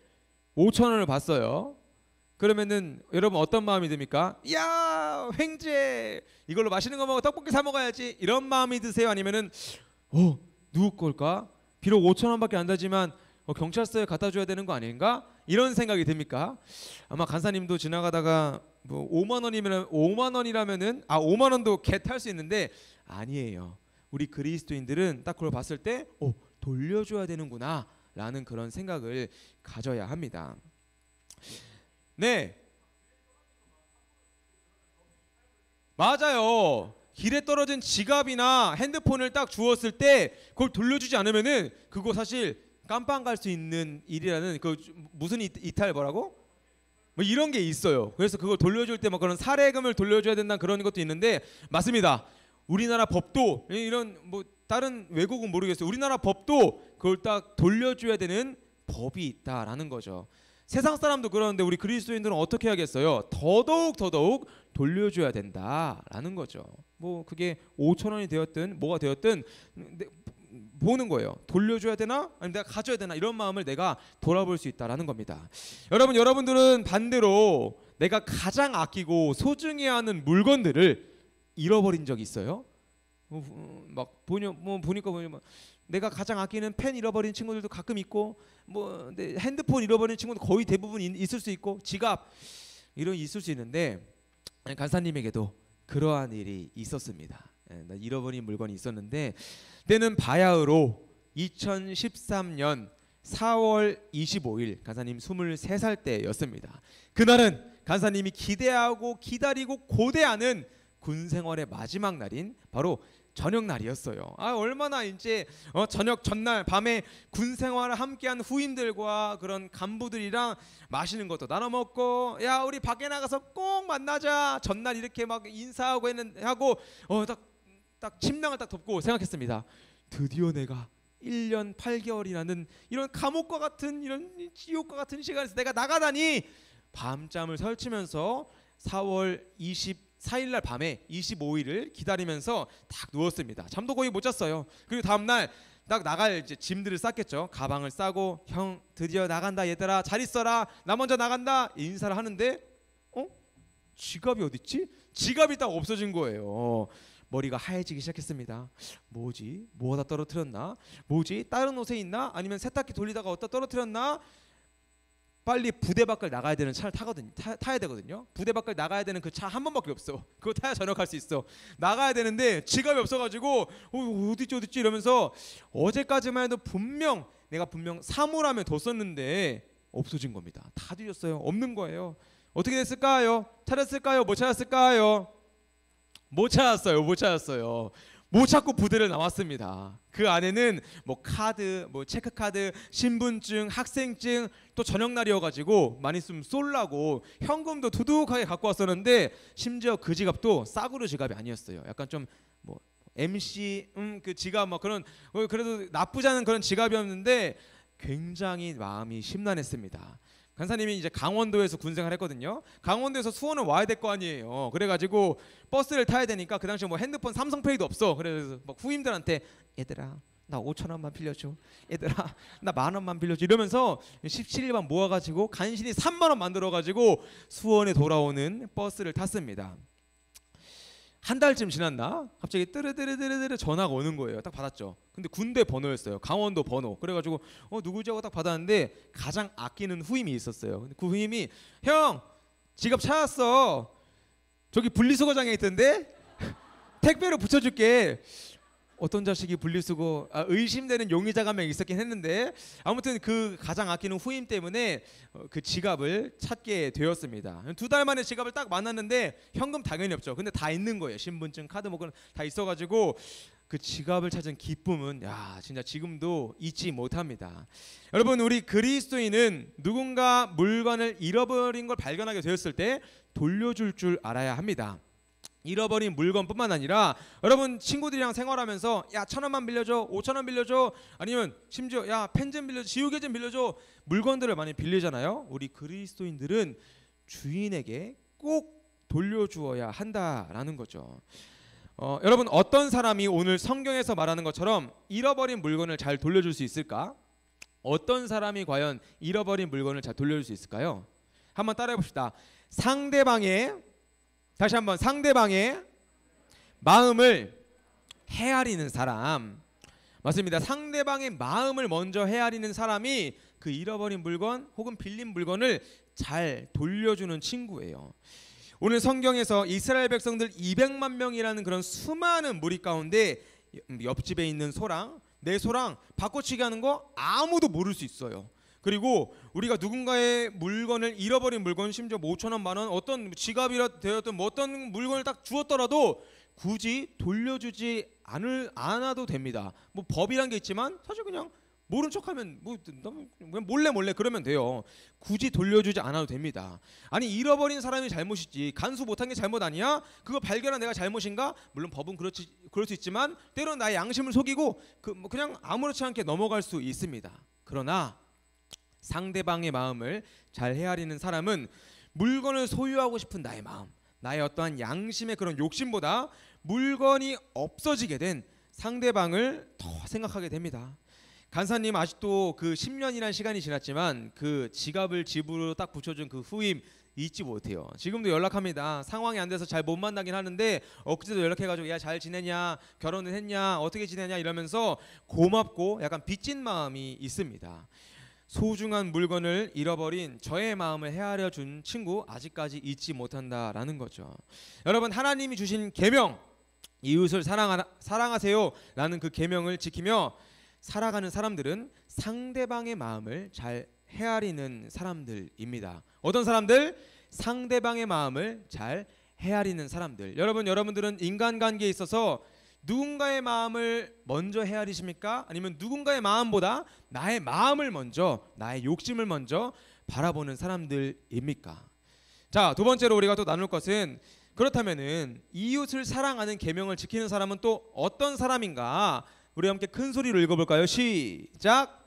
5,000원을 봤어요. 그러면은 여러분 어떤 마음이 듭니까? 야, 횡재, 이걸로 맛있는 거 먹어, 떡볶이 사 먹어야지, 이런 마음이 드세요? 아니면은 누구 걸까? 비록 5,000원밖에 안 되지만 경찰서에 갖다 줘야 되는 거 아닌가? 이런 생각이 듭니까? 아마 간사님도 지나가다가 뭐 5만 원이면은 5만 원도 개 탈 수 있는데 아니에요. 우리 그리스도인들은 딱 그걸 봤을 때 돌려줘야 되는구나 라는 그런 생각을 가져야 합니다. 네, 맞아요. 길에 떨어진 지갑이나 핸드폰을 딱 주었을 때 그걸 돌려주지 않으면은 그거 사실 깜빵 갈 수 있는 일이라는 그 무슨 이탈 뭐라고? 뭐 이런 게 있어요. 그래서 그걸 돌려줄 때 뭐 그런 사례금을 돌려줘야 된다는 그런 것도 있는데 맞습니다. 우리나라 법도 이런 뭐 다른 외국은 모르겠어요. 우리나라 법도 그걸 딱 돌려줘야 되는 법이 있다라는 거죠. 세상 사람도 그러는데 우리 그리스도인들은 어떻게 하겠어요? 더더욱 돌려줘야 된다라는 거죠. 뭐 그게 5천 원이 되었든 뭐가 되었든 보는 거예요. 돌려줘야 되나? 아니면 내가 가져야 되나? 이런 마음을 내가 돌아볼 수 있다라는 겁니다. 여러분들은 반대로 내가 가장 아끼고 소중히 하는 물건들을 잃어버린 적이 있어요? 막 보니까 내가 가장 아끼는 펜 잃어버린 친구들도 가끔 있고, 뭐 핸드폰 잃어버린 친구도 거의 대부분 있을 수 있고, 지갑 이런 있을 수 있는데 간사님에게도 그러한 일이 있었습니다. 나 잃어버린 물건이 있었는데 때는 바야흐로 2013년 4월 25일 간사님 23살 때였습니다. 그날은 간사님이 기대하고 기다리고 고대하는 군 생활의 마지막 날인 바로 저녁 날이었어요. 얼마나 이제 저녁 전날 밤에 군 생활을 함께한 후임들과 그런 간부들이랑 맛있는 것도 나눠 먹고, 야 우리 밖에 나가서 꼭 만나자. 전날 이렇게 막 인사하고 하고 딱 침낭을 딱 덮고 생각했습니다. 드디어 내가 1년 8개월이라는 이런 감옥과 같은 이런 지옥과 같은 시간에서 내가 나가다니, 밤잠을 설치면서 4월 24일 날 밤에 25일을 기다리면서 딱 누웠습니다. 잠도 거의 못 잤어요. 그리고 다음 날 딱 나갈 이제 짐들을 쌌겠죠. 가방을 싸고, 형 드디어 나간다 얘들아 잘 있어라 나 먼저 나간다 인사를 하는데 지갑이 어딨지? 지갑이 딱 없어진 거예요. 머리가 하얘지기 시작했습니다. 뭐지? 뭐 하다 떨어뜨렸나? 뭐지? 다른 옷에 있나? 아니면 세탁기 돌리다가 어디다 떨어뜨렸나? 빨리 부대 밖을 나가야 되는 차를 타야 되거든요. 부대 밖을 나가야 되는 그 차 한 번밖에 없어. 그거 타야 전역할 수 있어. 나가야 되는데 지갑이 없어가지고 어딨지 이러면서, 어제까지만 해도 내가 분명 사물함에 뒀었는데 없어진 겁니다. 다 뒤졌어요. 없는 거예요. 어떻게 됐을까요? 찾았을까요? 못 찾았을까요? 못 찾았어요. 못 찾고 부대를 나왔습니다. 그 안에는 뭐 카드, 뭐 체크카드, 신분증, 학생증, 또 저녁 날이어가지고 많이 있으면 쏠라고 현금도 두둑하게 갖고 왔었는데, 심지어 그 지갑도 싸구려 지갑이 아니었어요. 약간 좀 뭐 MC 그 지갑 막 그런, 그래도 나쁘지 않은 그런 지갑이었는데 굉장히 마음이 심란했습니다. 간사님이 이제 강원도에서 군생활 했거든요. 강원도에서 수원을 와야 될 거 아니에요. 그래가지고 버스를 타야 되니까 그 당시에 뭐 핸드폰 삼성페이도 없어. 그래서 막 후임들한테 얘들아 나 5천 원만 빌려줘. 얘들아 나 10,000원만 빌려줘. 이러면서 17일만 모아가지고 간신히 3만 원 만들어가지고 수원에 돌아오는 버스를 탔습니다. 한 달쯤 지났나? 갑자기 뜨르르르르르 전화가 오는 거예요. 딱 받았죠. 근데 군대 번호였어요. 강원도 번호. 그래가지고 누구지 하고 딱 받았는데 가장 아끼는 후임이 있었어요. 근데 그 후임이, 형 지갑 찾았어. 저기 분리수거장에 있던데 택배로 붙여줄게. 어떤 자식이 분리수거 의심되는 용의자가 한 명 있었긴 했는데, 아무튼 그 가장 아끼는 후임 때문에 그 지갑을 찾게 되었습니다. 2달 만에 지갑을 딱 만났는데 현금 당연히 없죠. 근데 다 있는 거예요. 신분증, 카드 뭐 그런 다 있어가지고 그 지갑을 찾은 기쁨은 진짜 지금도 잊지 못합니다. 여러분, 우리 그리스도인은 누군가 물건을 잃어버린 걸 발견하게 되었을 때 돌려줄 줄 알아야 합니다. 잃어버린 물건뿐만 아니라 여러분 친구들이랑 생활하면서 야 1,000원만 빌려줘, 5,000원 빌려줘, 아니면 심지어 야 펜 좀 빌려줘, 지우개 좀 빌려줘, 물건들을 많이 빌리잖아요. 우리 그리스도인들은 주인에게 꼭 돌려주어야 한다라는 거죠. 여러분, 어떤 사람이 오늘 성경에서 말하는 것처럼 잃어버린 물건을 잘 돌려줄 수 있을까? 어떤 사람이 과연 잃어버린 물건을 잘 돌려줄 수 있을까요? 한번 따라해 봅시다. 다시 한번, 상대방의 마음을 헤아리는 사람. 맞습니다. 상대방의 마음을 먼저 헤아리는 사람이 그 잃어버린 물건 혹은 빌린 물건을 잘 돌려주는 친구예요. 오늘 성경에서 이스라엘 백성들 200만 명이라는 그런 수많은 무리 가운데 옆집에 있는 소랑, 내 소랑 바꿔치기 하는 거 아무도 모를 수 있어요. 그리고 우리가 누군가의 물건을, 잃어버린 물건, 심지어 5,000원, 만원, 어떤 지갑이라 되었던 뭐 어떤 물건을 딱 주었더라도 굳이 돌려주지 않아도 됩니다. 뭐 법이란 게 있지만 사실 그냥 모른 척하면 뭐 그냥 몰래 그러면 돼요. 굳이 돌려주지 않아도 됩니다. 아니 잃어버린 사람이 잘못이지 간수 못한 게 잘못 아니야? 그거 발견한 내가 잘못인가? 물론 법은 그럴 수 있지만 때로는 나의 양심을 속이고 그냥 아무렇지 않게 넘어갈 수 있습니다. 그러나 상대방의 마음을 잘 헤아리는 사람은 물건을 소유하고 싶은 나의 마음, 나의 어떠한 양심의 그런 욕심보다 물건이 없어지게 된 상대방을 더 생각하게 됩니다. 간사님 아직도 그 10년이라는 시간이 지났지만 그 지갑을 집으로 딱 붙여준 그 후임 잊지 못해요. 지금도 연락합니다. 상황이 안 돼서 잘 못 만나긴 하는데 엊그제도 연락해가지고 야 잘 지내냐, 결혼은 했냐, 어떻게 지내냐 이러면서 고맙고 약간 빚진 마음이 있습니다. 소중한 물건을 잃어버린 저의 마음을 헤아려 준 친구 아직까지 잊지 못한다라는 거죠. 여러분 하나님이 주신 계명 이웃을 사랑하세요라는 그 계명을 지키며 살아가는 사람들은 상대방의 마음을 잘 헤아리는 사람들입니다. 어떤 사람들? 상대방의 마음을 잘 헤아리는 사람들. 여러분들은 인간관계에 있어서 누군가의 마음을 먼저 헤아리십니까? 아니면 누군가의 마음보다 나의 마음을 먼저, 나의 욕심을 먼저 바라보는 사람들입니까? 자, 두 번째로 우리가 또 나눌 것은 그렇다면은 이웃을 사랑하는 계명을 지키는 사람은 또 어떤 사람인가? 우리 함께 큰 소리로 읽어볼까요? 시작.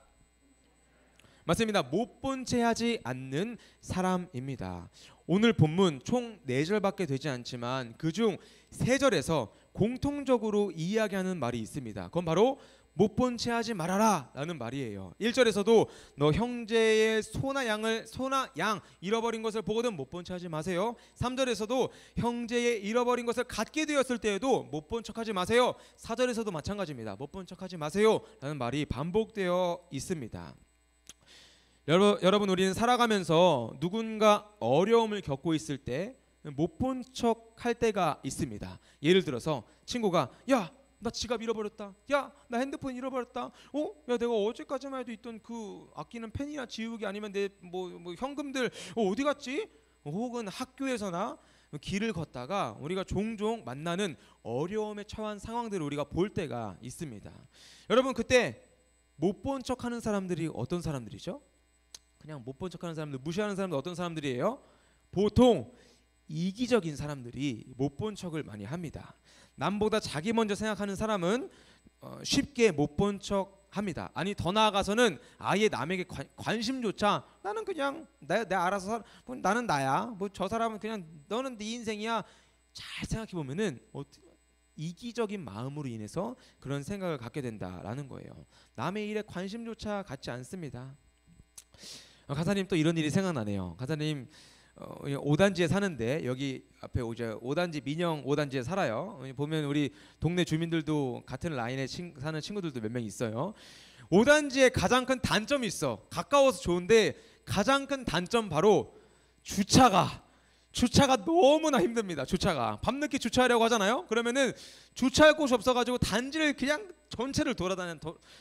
맞습니다. 못 본 채 하지 않는 사람입니다. 오늘 본문 총 4절밖에 되지 않지만 그중 3절에서 공통적으로 이야기하는 말이 있습니다. 그건 바로 못 본 채 하지 말아라 라는 말이에요. 1절에서도 너 형제의 소나 양 잃어버린 것을 보거든 못 본 채 하지 마세요. 3절에서도 형제의 잃어버린 것을 갖게 되었을 때에도 못 본 척하지 마세요. 4절에서도 마찬가지입니다. 못 본 척하지 마세요 라는 말이 반복되어 있습니다. 여러분 우리는 살아가면서 누군가 어려움을 겪고 있을 때 못 본 척 할 때가 있습니다. 예를 들어서 친구가 야 나 지갑 잃어버렸다. 야 나 핸드폰 잃어버렸다. 야 내가 어제까지만 해도 있던 그 아끼는 펜이나 지우개 아니면 내 뭐 현금들 어디 갔지? 혹은 학교에서나 길을 걷다가 우리가 종종 만나는 어려움에 처한 상황들을 우리가 볼 때가 있습니다. 여러분 그때 못 본 척하는 사람들이 어떤 사람들이죠? 그냥 못 본 척하는 사람들, 무시하는 사람들 어떤 사람들이에요? 보통 이기적인 사람들이 못 본 척을 많이 합니다. 남보다 자기 먼저 생각하는 사람은 쉽게 못 본 척 합니다. 아니 더 나아가서는 아예 남에게 관심조차 나는 그냥 내가 알아서 나는 나야. 뭐 저 사람은 그냥 너는 네 인생이야. 잘 생각해 보면은 이기적인 마음으로 인해서 그런 생각을 갖게 된다라는 거예요. 남의 일에 관심조차 갖지 않습니다. 가사님 또 이런 일이 생각나네요. 가사님 5단지에 사는데 여기 앞에 이제 5단지 민영 5단지에 살아요. 보면 우리 동네 주민들도 같은 라인에 사는 친구들도 몇 명 있어요. 5단지에 가장 큰 단점이 있어. 가까워서 좋은데 가장 큰 단점 바로 주차가 너무나 힘듭니다. 주차가 밤늦게 주차하려고 하잖아요. 그러면은 주차할 곳이 없어가지고 단지를 그냥 전체를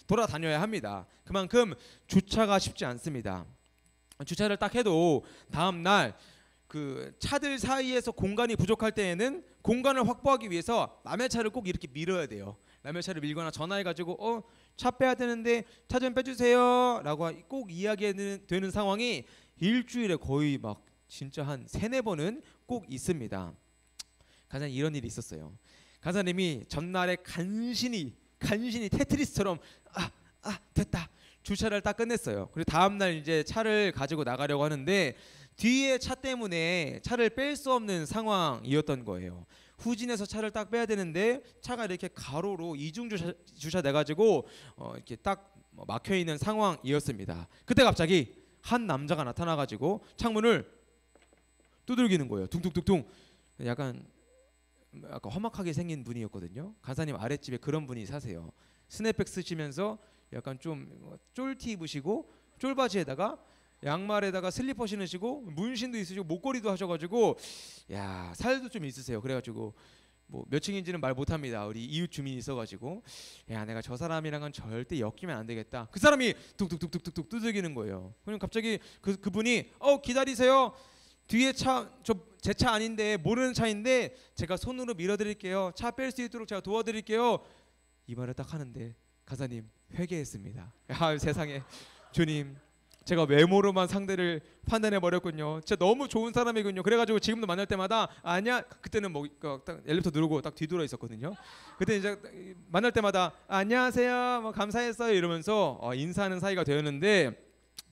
돌아다녀야 합니다. 그만큼 주차가 쉽지 않습니다. 주차를 딱 해도 다음 날 그 차들 사이에서 공간이 부족할 때에는 공간을 확보하기 위해서 남의 차를 꼭 이렇게 밀어야 돼요. 남의 차를 밀거나 전화해가지고 차 빼야 되는데 차 좀 빼주세요 라고 꼭 이야기되는 상황이 일주일에 거의 막 진짜 한 3-4번은 꼭 있습니다. 가사님 이런 일이 있었어요. 가사님이 전날에 간신히 테트리스처럼 됐다 주차를 딱 끝냈어요. 그리고 다음날 이제 차를 가지고 나가려고 하는데 뒤에 차 때문에 차를 뺄 수 없는 상황이었던 거예요. 후진해서 차를 딱 빼야 되는데 차가 이렇게 가로로 이중 주차 돼가지고 이렇게 딱 막혀 있는 상황이었습니다. 그때 갑자기 한 남자가 나타나가지고 창문을 두들기는 거예요. 둥둥둥둥. 약간 험악하게 생긴 분이었거든요. 간사님 아랫집에 그런 분이 사세요. 스냅백 쓰시면서 약간 좀 쫄티 입으시고 쫄바지에다가 양말에다가 슬리퍼 신으시고 문신도 있으시고 목걸이도 하셔가지고 야 살도 좀 있으세요. 그래가지고 뭐 몇 층인지는 말 못합니다. 우리 이웃 주민이 있어가지고 야 내가 저 사람이랑은 절대 엮이면 안 되겠다. 그 사람이 뚝뚝뚝뚝뚝 두들기는 거예요. 그럼 갑자기 그분이 기다리세요. 뒤에 차 제 차 아닌데 모르는 차인데 제가 손으로 밀어드릴게요. 차 뺄 수 있도록 제가 도와드릴게요. 이 말을 딱 하는데 가사님 회개했습니다. 아, 세상에 주님, 제가 외모로만 상대를 판단해 버렸군요. 진짜 너무 좋은 사람이군요. 그래가지고 지금도 만날 때마다 아니야, 그때는 뭐 딱 엘리베이터 누르고 딱 뒤돌아 있었거든요. 그때 이제 만날 때마다 안녕하세요, 뭐 감사했어요 이러면서 인사하는 사이가 되었는데,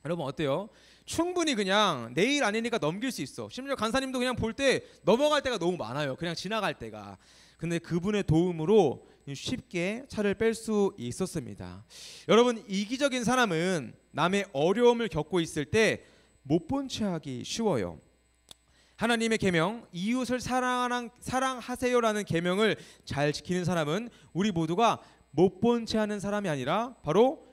여러분 어때요? 충분히 그냥 내일 아니니까 넘길 수 있어. 심지어 간사님도 그냥 볼 때 넘어갈 때가 너무 많아요. 그냥 지나갈 때가. 근데 그분의 도움으로 쉽게 차를 뺄 수 있었습니다. 여러분, 이기적인 사람은 남의 어려움을 겪고 있을 때 못 본 채 하기 쉬워요. 하나님의 계명, 이웃을 사랑하세요라는 계명을 잘 지키는 사람은 우리 모두가 못 본 채 하는 사람이 아니라 바로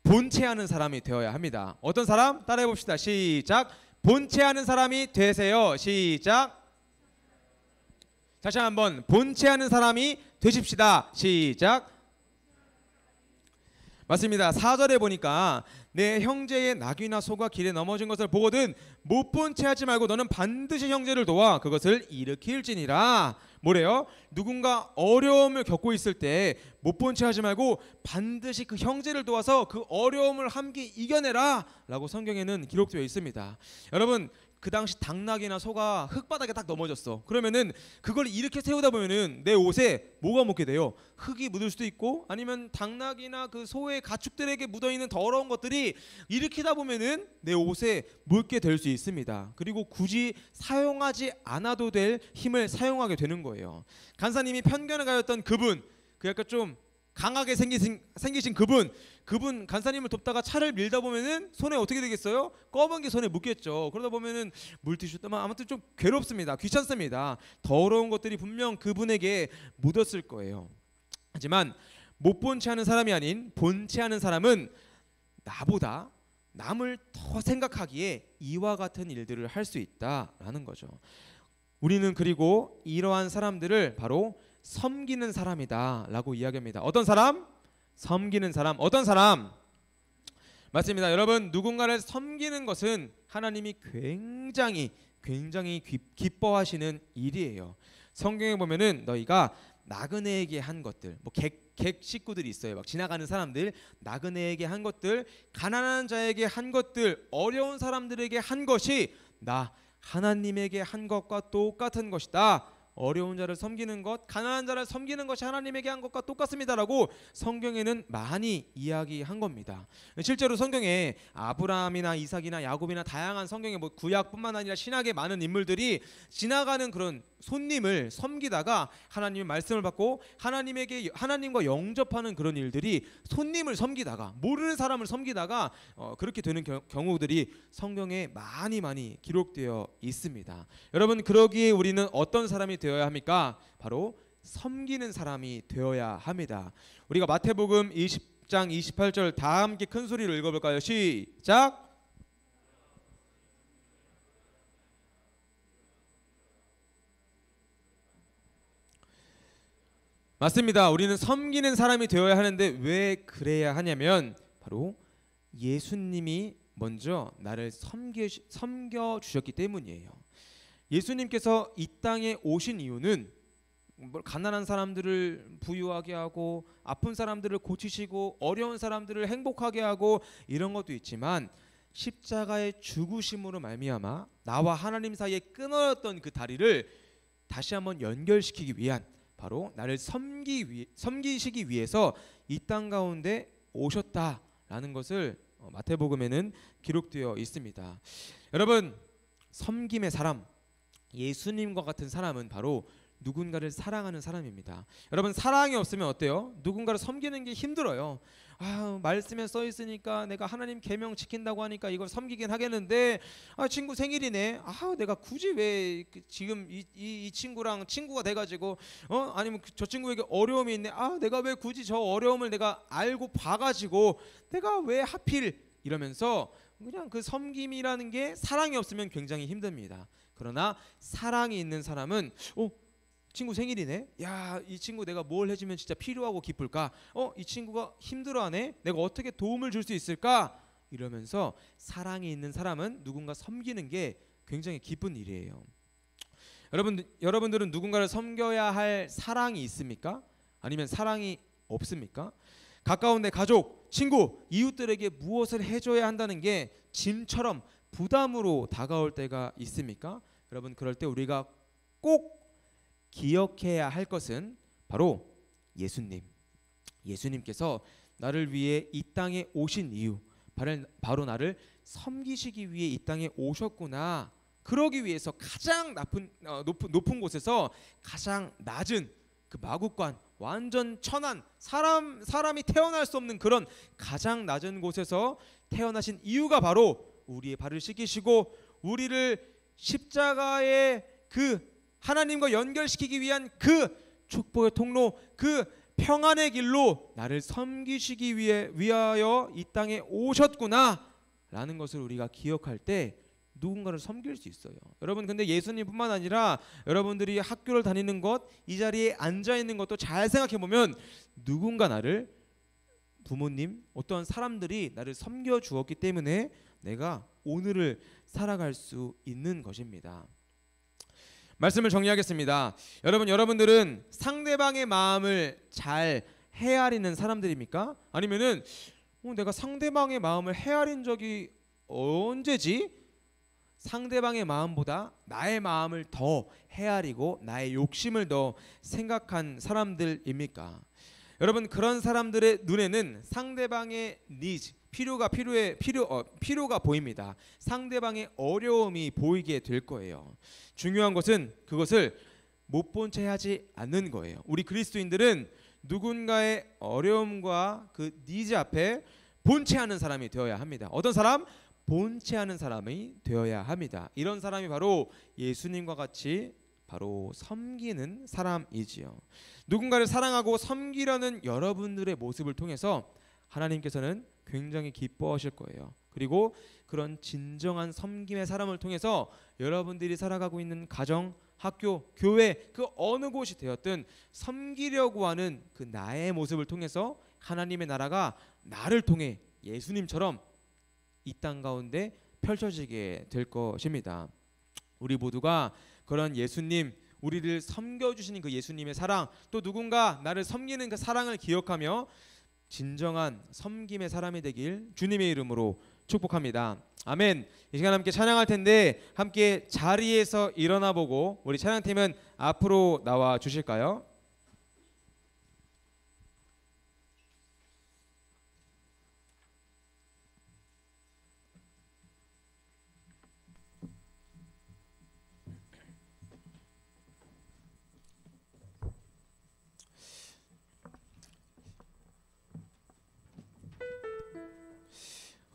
본채 하는 사람이 되어야 합니다. 어떤 사람? 따라해 봅시다. 시작. 본채 하는 사람이 되세요. 시작. 다시 한번 본채 하는 사람이 되십시다. 시작. 맞습니다. 4절에 보니까 내 형제의 낙이나 소가 길에 넘어진 것을 보거든 못 본 채 하지 말고 너는 반드시 형제를 도와 그것을 일으킬지니라. 뭐래요? 누군가 어려움을 겪고 있을 때 못 본 채 하지 말고 반드시 그 형제를 도와서 그 어려움을 함께 이겨내라 라고 성경에는 기록되어 있습니다. 여러분, 그 당시 당나귀나 소가 흙바닥에 딱 넘어졌어. 그러면은 그걸 이렇게 세우다 보면은 내 옷에 뭐가 묻게 돼요? 흙이 묻을 수도 있고, 아니면 당나귀나 그 소의 가축들에게 묻어있는 더러운 것들이 일으키다 보면은 내 옷에 묻게 될 수 있습니다. 그리고 굳이 사용하지 않아도 될 힘을 사용하게 되는 거예요. 간사님이 편견을 가졌던 그분, 그 약간 좀 강하게 생기신 그분 간사님을 돕다가 차를 밀다 보면은 손에 어떻게 되겠어요? 검은 게 손에 묻겠죠. 그러다 보면은 물티슈 때만 아무튼 좀 괴롭습니다. 귀찮습니다. 더러운 것들이 분명 그분에게 묻었을 거예요. 하지만 못 본 채 하는 사람이 아닌 본 채 하는 사람은 나보다 남을 더 생각하기에 이와 같은 일들을 할 수 있다라는 거죠. 우리는 그리고 이러한 사람들을 바로 섬기는 사람이다 라고 이야기합니다. 어떤 사람? 섬기는 사람. 어떤 사람? 맞습니다. 여러분, 누군가를 섬기는 것은 하나님이 굉장히 기뻐하시는 일이에요. 성경에 보면은 너희가 나그네에게 한 것들, 뭐 객 식구들이 있어요. 막 지나가는 사람들, 나그네에게 한 것들, 가난한 자에게 한 것들, 어려운 사람들에게 한 것이 나 하나님에게 한 것과 똑같은 것이다. 어려운 자를 섬기는 것, 가난한 자를 섬기는 것이 하나님에게 한 것과 똑같습니다라고 성경에는 많이 이야기한 겁니다. 실제로 성경에 아브라함이나 이삭이나 야곱이나 다양한 성경의 뭐 구약뿐만 아니라 신약의 많은 인물들이 지나가는 그런 손님을 섬기다가 하나님의 말씀을 받고 하나님과 영접하는 그런 일들이 손님을 섬기다가 모르는 사람을 섬기다가 그렇게 되는 경우들이 성경에 많이 기록되어 있습니다. 여러분, 그러기에 우리는 어떤 사람이 되어야 합니까? 바로 섬기는 사람이 되어야 합니다. 우리가 마태복음 20장 28절 다 함께 큰 소리로 읽어볼까요? 시작. 맞습니다. 우리는 섬기는 사람이 되어야 하는데 왜 그래야 하냐면 바로 예수님이 먼저 나를 섬겨 주셨기 때문이에요. 예수님께서 이 땅에 오신 이유는 가난한 사람들을 부유하게 하고 아픈 사람들을 고치시고 어려운 사람들을 행복하게 하고 이런 것도 있지만 십자가의 죽으심으로 말미암아 나와 하나님 사이에 끊어졌던 그 다리를 다시 한번 연결시키기 위한, 바로 나를 섬기시기 위해서 이 땅 가운데 오셨다라는 것을 마태복음에는 기록되어 있습니다. 여러분, 섬김의 사람, 예수님과 같은 사람은 바로 누군가를 사랑하는 사람입니다. 여러분, 사랑이 없으면 어때요? 누군가를 섬기는 게 힘들어요. 말씀에 써 있으니까 내가 하나님 계명 지킨다고 하니까 이걸 섬기긴 하겠는데 친구 생일이네. 내가 굳이 왜 지금 이 친구랑 친구가 돼가지고 아니면 저 친구에게 어려움이 있네. 내가 왜 굳이 저 어려움을 내가 알고 봐가지고 내가 왜 하필 이러면서 그냥 그 섬김이라는 게 사랑이 없으면 굉장히 힘듭니다. 그러나 사랑이 있는 사람은 친구 생일이네. 야, 이 친구 내가 뭘 해주면 진짜 필요하고 기쁠까? 이 친구가 힘들어하네. 내가 어떻게 도움을 줄 수 있을까? 이러면서 사랑이 있는 사람은 누군가 섬기는 게 굉장히 기쁜 일이에요. 여러분들은 누군가를 섬겨야 할 사랑이 있습니까? 아니면 사랑이 없습니까? 가까운 내 가족, 친구, 이웃들에게 무엇을 해줘야 한다는 게 짐처럼 부담으로 다가올 때가 있습니까? 여러분, 그럴 때 우리가 꼭 기억해야 할 것은 바로 예수님께서 나를 위해 이 땅에 오신 이유, 바로 나를 섬기시기 위해 이 땅에 오셨구나. 그러기 위해서 가장 높은 곳에서 가장 낮은 그 마국간, 완전 천한 사람이 태어날 수 없는 그런 가장 낮은 곳에서 태어나신 이유가 바로 우리의 발을 씻기시고 우리를 십자가의 그 하나님과 연결시키기 위한 그 축복의 통로, 그 평안의 길로 나를 섬기시기 위하여 이 땅에 오셨구나 라는 것을 우리가 기억할 때 누군가를 섬길 수 있어요. 여러분, 근데 예수님뿐만 아니라 여러분들이 학교를 다니는 것, 이 자리에 앉아 있는 것도 잘 생각해 보면 누군가 나를, 부모님, 어떠한 사람들이 나를 섬겨 주었기 때문에 내가 오늘을 살아갈 수 있는 것입니다. 말씀을 정리하겠습니다. 여러분들은 상대방의 마음을 잘 헤아리는 사람들입니까? 아니면은 내가 상대방의 마음을 헤아린 적이 언제지? 상대방의 마음보다 나의 마음을 더 헤아리고 나의 욕심을 더 생각한 사람들입니까? 여러분, 그런 사람들의 눈에는 상대방의 needs, 필요가 보입니다. 상대방의 어려움이 보이게 될 거예요. 중요한 것은 그것을 못 본 채 하지 않는 거예요. 우리 그리스도인들은 누군가의 어려움과 그 니즈 앞에 본체하는 사람이 되어야 합니다. 어떤 사람? 본체하는 사람이 되어야 합니다. 이런 사람이 바로 예수님과 같이 바로 섬기는 사람이지요. 누군가를 사랑하고 섬기려는 여러분들의 모습을 통해서 하나님께서는 굉장히 기뻐하실 거예요. 그리고 그런 진정한 섬김의 사람을 통해서 여러분들이 살아가고 있는 가정, 학교, 교회, 그 어느 곳이 되었든 섬기려고 하는 그 나의 모습을 통해서 하나님의 나라가 나를 통해 예수님처럼 이 땅 가운데 펼쳐지게 될 것입니다. 우리 모두가 그런 예수님, 우리를 섬겨주시는 그 예수님의 사랑, 또 누군가 나를 섬기는 그 사랑을 기억하며 진정한 섬김의 사람이 되길 주님의 이름으로 축복합니다. 아멘. 이 시간 함께 찬양할 텐데 함께 자리에서 일어나 보고 우리 찬양팀은 앞으로 나와 주실까요?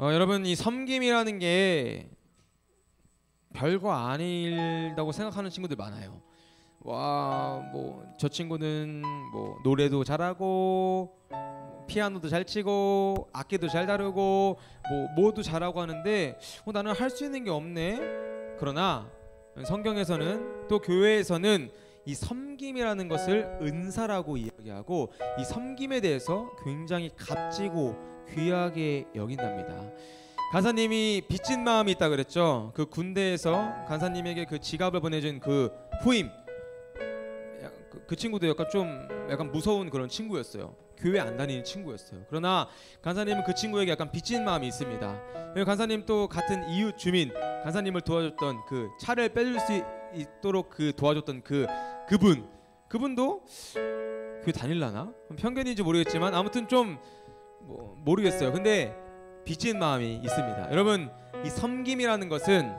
여러분, 이 섬김이라는 게 별거 아니다고 생각하는 친구들 많아요. 와, 뭐 저 친구는 뭐 노래도 잘하고 피아노도 잘 치고 악기도 잘 다루고 뭐도 잘하고 하는데 나는 할 수 있는 게 없네. 그러나 성경에서는 또 교회에서는 이 섬김이라는 것을 은사라고 이야기하고 이 섬김에 대해서 굉장히 값지고 귀하게 여긴답니다. 간사님이 빚진 마음이 있다 그랬죠. 그 군대에서 간사님에게 그 지갑을 보내준 그 후임, 그 친구도 약간 무서운 그런 친구였어요. 교회 안 다니는 친구였어요. 그러나 간사님은 그 친구에게 약간 빚진 마음이 있습니다. 간사님 또 같은 이웃 주민, 간사님을 도와줬던 그 차를 빼줄 수 있도록 그 도와줬던 그분도 교회 다닐라나? 편견인지 모르겠지만 아무튼 좀 모르겠어요. 근데 빚진 마음이 있습니다. 여러분, 이 섬김이라는 것은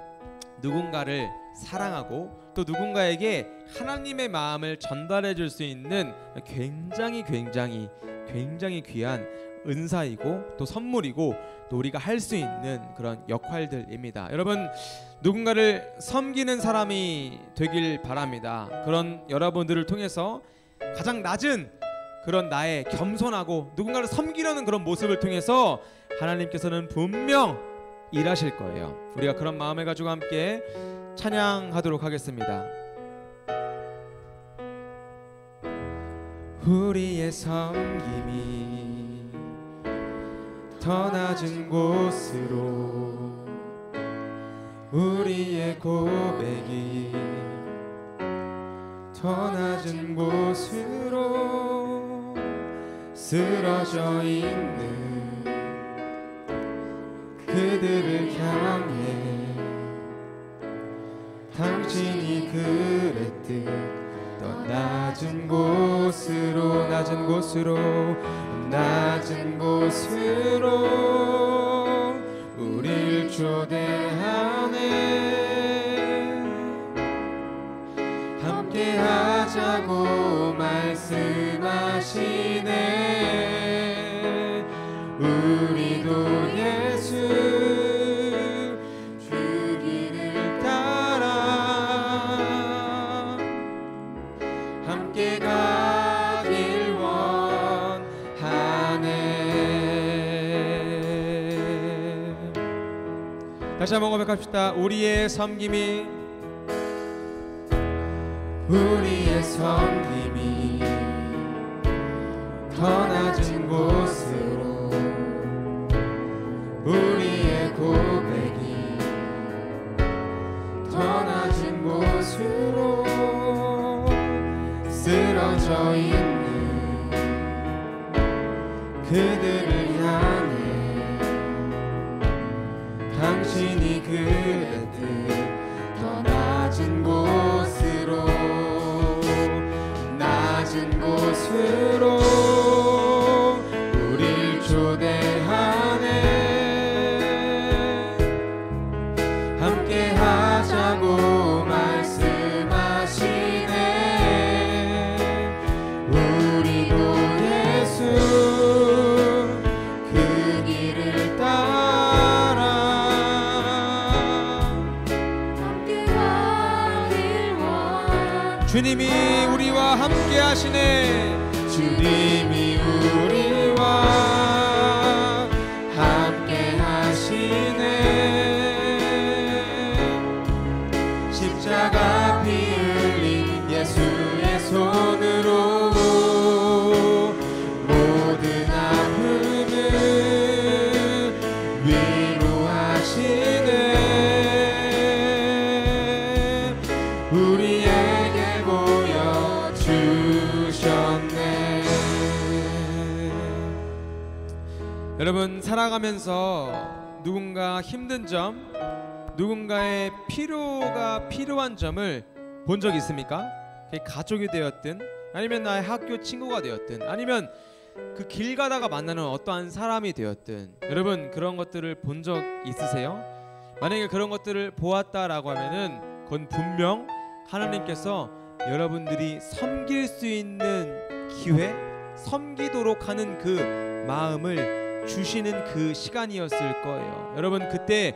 누군가를 사랑하고 또 누군가에게 하나님의 마음을 전달해 줄 수 있는 굉장히 귀한 은사이고 또 선물이고 또 우리가 할 수 있는 그런 역할들입니다. 여러분, 누군가를 섬기는 사람이 되길 바랍니다. 그런 여러분들을 통해서 가장 낮은 그런 나의 겸손하고 누군가를 섬기려는 그런 모습을 통해서 하나님께서는 분명 일하실 거예요. 우리가 그런 마음을 가지고 함께 찬양하도록 하겠습니다. 우리의 섬김이 더 낮은 곳으로, 우리의 고백이 더 낮은 곳으로 쓰러져 있는 그들을 향해 당신이 그랬듯 더 낮은 곳으로 낮은 곳으로 우릴 초대하네. 함께 하자고 말씀하시네. 우리도 예수 그 길을 따라 함께 가길 원하네. 다시 한번 고백합시다. 우리의 섬김이 더 낮은 곳으로 우리의 고백이 더 낮은 곳으로 쓰러져 있는 그들을 향해 당신이 그랬듯 더 낮은 곳으로 우릴 초대하네. 함께 하자고 말씀하시네. 우리도 예수 그 길을 따라 함께 가길 원하네. 주님이 우리와 함께 하시네. 주님이 우리와 함께 하시네. 십자가 피 흘린 예수의 손으로 모든 아픔을 위로하시네. 우리에게 보여주셨네. 여러분, 살아가면서 누군가 힘든 점, 누군가의 필요가 필요한 점을 본 적 있습니까? 그게 가족이 되었든 아니면 나의 학교 친구가 되었든 아니면 그 길 가다가 만나는 어떠한 사람이 되었든, 여러분 그런 것들을 본 적 있으세요? 만약에 그런 것들을 보았다라고 하면은 그건 분명 하나님께서 여러분들이 섬길 수 있는 기회, 섬기도록 하는 그 마음을 주시는 그 시간이었을 거예요. 여러분, 그때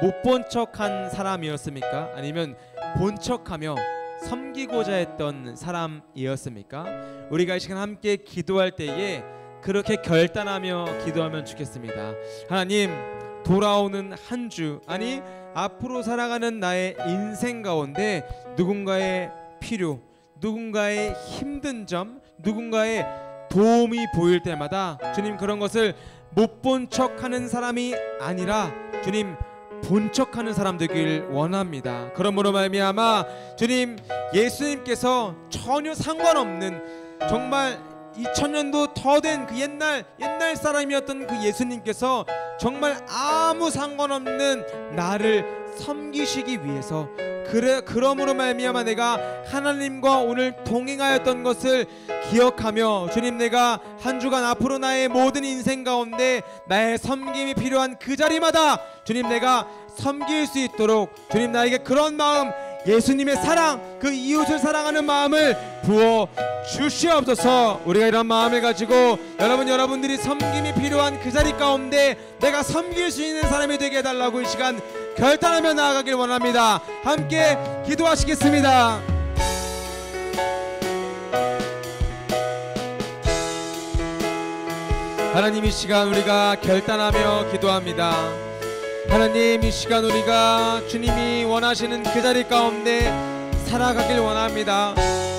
못 본 척한 사람이었습니까? 아니면 본 척하며 섬기고자 했던 사람이었습니까? 우리가 이 시간 함께 기도할 때에 그렇게 결단하며 기도하면 좋겠습니다. 하나님, 돌아오는 한 주, 아니 앞으로 살아가는 나의 인생 가운데 누군가의 필요, 누군가의 힘든 점, 누군가의 도움이 보일 때마다 주님, 그런 것을 못 본 척하는 사람이 아니라 주님, 본 척하는 사람 되길 원합니다. 그러므로 말미암아 주님, 예수님께서 전혀 상관없는, 정말 2000년도 더 된 그 옛날 사람이었던 그 예수님께서 정말 아무 상관없는 나를 섬기시기 위해서, 그러므로 말미암아 내가 하나님과 오늘 동행하였던 것을 기억하며 주님, 내가 한 주간 앞으로 나의 모든 인생 가운데 나의 섬김이 필요한 그 자리마다 주님, 내가 섬길 수 있도록 주님, 나에게 그런 마음, 예수님의 사랑, 그 이웃을 사랑하는 마음을 부어 주시옵소서. 우리가 이런 마음을 가지고 여러분들이 섬김이 필요한 그 자리 가운데 내가 섬길 수 있는 사람이 되게 해달라고 이 시간 결단하며 나아가길 원합니다. 함께 기도하시겠습니다. 하나님, 이 시간 우리가 결단하며 기도합니다. 하나님, 이 시간 우리가 주님이 원하시는 그 자리 가운데 살아가길 원합니다.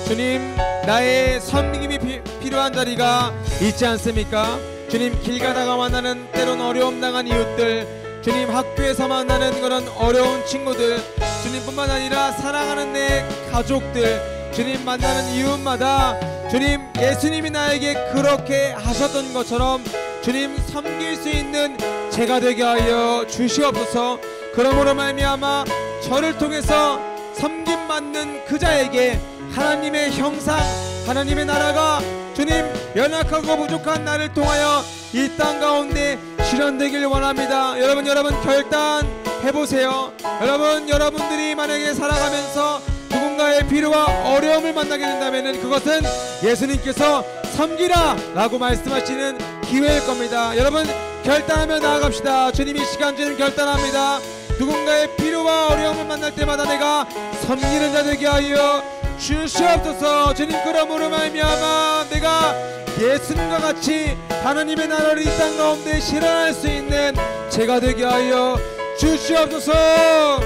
주님, 나의 섬김이 필요한 자리가 있지 않습니까? 주님, 길 가다가 만나는 때론 어려움 당한 이웃들, 주님, 학교에서 만나는 그런 어려운 친구들, 주님뿐만 아니라 사랑하는 내 가족들, 주님, 만나는 이웃마다 주님, 예수님이 나에게 그렇게 하셨던 것처럼 주님 섬길 수 있는 제가 되게 하여 주시옵소서. 그러므로 말미암아 저를 통해서 섬김 받는 그 자에게 하나님의 형상, 하나님의 나라가 주님 연약하고 부족한 나를 통하여 이 땅 가운데 실현되길 원합니다. 여러분 결단해보세요. 여러분들이 만약에 살아가면서 누군가의 필요와 어려움을 만나게 된다면 그것은 예수님께서 섬기라 라고 말씀하시는 기회일 겁니다. 여러분 결단하며 나아갑시다. 주님 이 시간 주님 결단합니다. 누군가의 필요와 어려움을 만날 때마다 내가 섬기는 자 되게 하여 주시옵소서. 주님 그러므로 말미암아 내가 예수님과 같이 하나님의 나라를 이 땅 가운데 실현할 수 있는 제가 되게 하여 주시옵소서.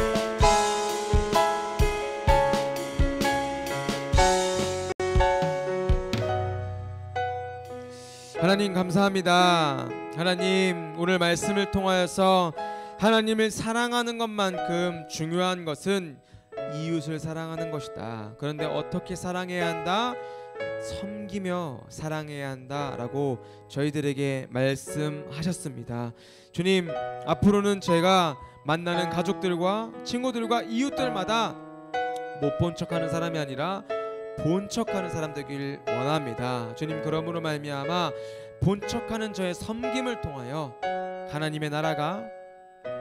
하나님 감사합니다. 하나님 오늘 말씀을 통하여서 하나님을 사랑하는 것만큼 중요한 것은 이웃을 사랑하는 것이다. 그런데 어떻게 사랑해야 한다? 섬기며 사랑해야 한다 라고 저희들에게 말씀하셨습니다. 주님 앞으로는 제가 만나는 가족들과 친구들과 이웃들마다 못 본 척하는 사람이 아니라 본 척하는 사람 되길 원합니다. 주님 그러므로 말미암아 본 척하는 저의 섬김을 통하여 하나님의 나라가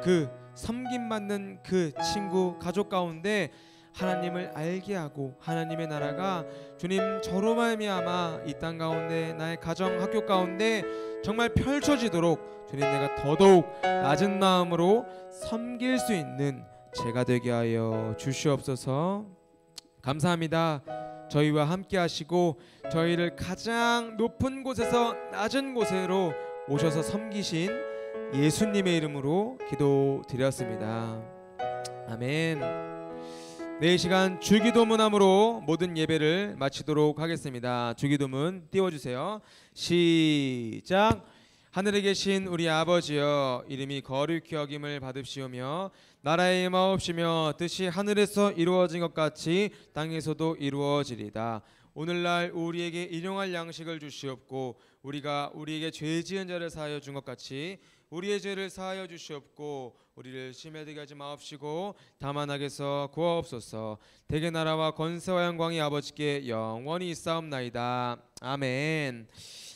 그 섬김받는 그 친구 가족 가운데 하나님을 알게 하고 하나님의 나라가 주님 저로 말미암아 이 땅 가운데 나의 가정 학교 가운데 정말 펼쳐지도록 주님 내가 더더욱 낮은 마음으로 섬길 수 있는 제가 되게 하여 주시옵소서. 감사합니다. 저희와 함께 하시고 저희를 가장 높은 곳에서 낮은 곳으로 오셔서 섬기신 예수님의 이름으로 기도드렸습니다. 아멘. 네, 이 시간 주기도문함으로 모든 예배를 마치도록 하겠습니다. 주기도문 띄워주세요. 시작. 하늘에 계신 우리 아버지여, 이름이 거룩히 여김을 받으시오며 나라의 임하옵시며 뜻이 하늘에서 이루어진 것 같이 땅에서도 이루어지리다. 오늘날 우리에게 일용할 양식을 주시옵고 우리가 우리에게 죄 지은 자를 사하여 준 것 같이 우리의 죄를 사하여 주시옵고 우리를 시험에 들게 하지 마옵시고 다만 악에서 구하옵소서. 대개 나라와 권세와 영광이 아버지께 영원히 있사옵나이다. 아멘.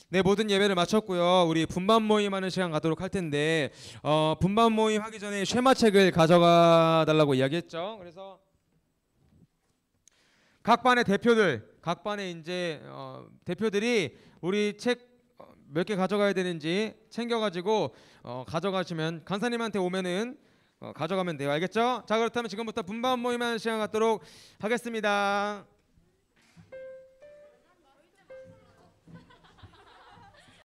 네, 모든 예배를 마쳤고요. 우리 분반 모임하는 시간 가도록 할 텐데 분반 모임 하기 전에 쉐마책을 가져가 달라고 이야기했죠. 그래서 각 반의 대표들, 각 반의 이제 대표들이 우리 책 몇 개 가져가야 되는지 챙겨가지고 가져가시면 간사님한테 오면은 가져가면 돼요. 알겠죠? 자, 그렇다면 지금부터 분반 모임하는 시간 갖도록 하겠습니다.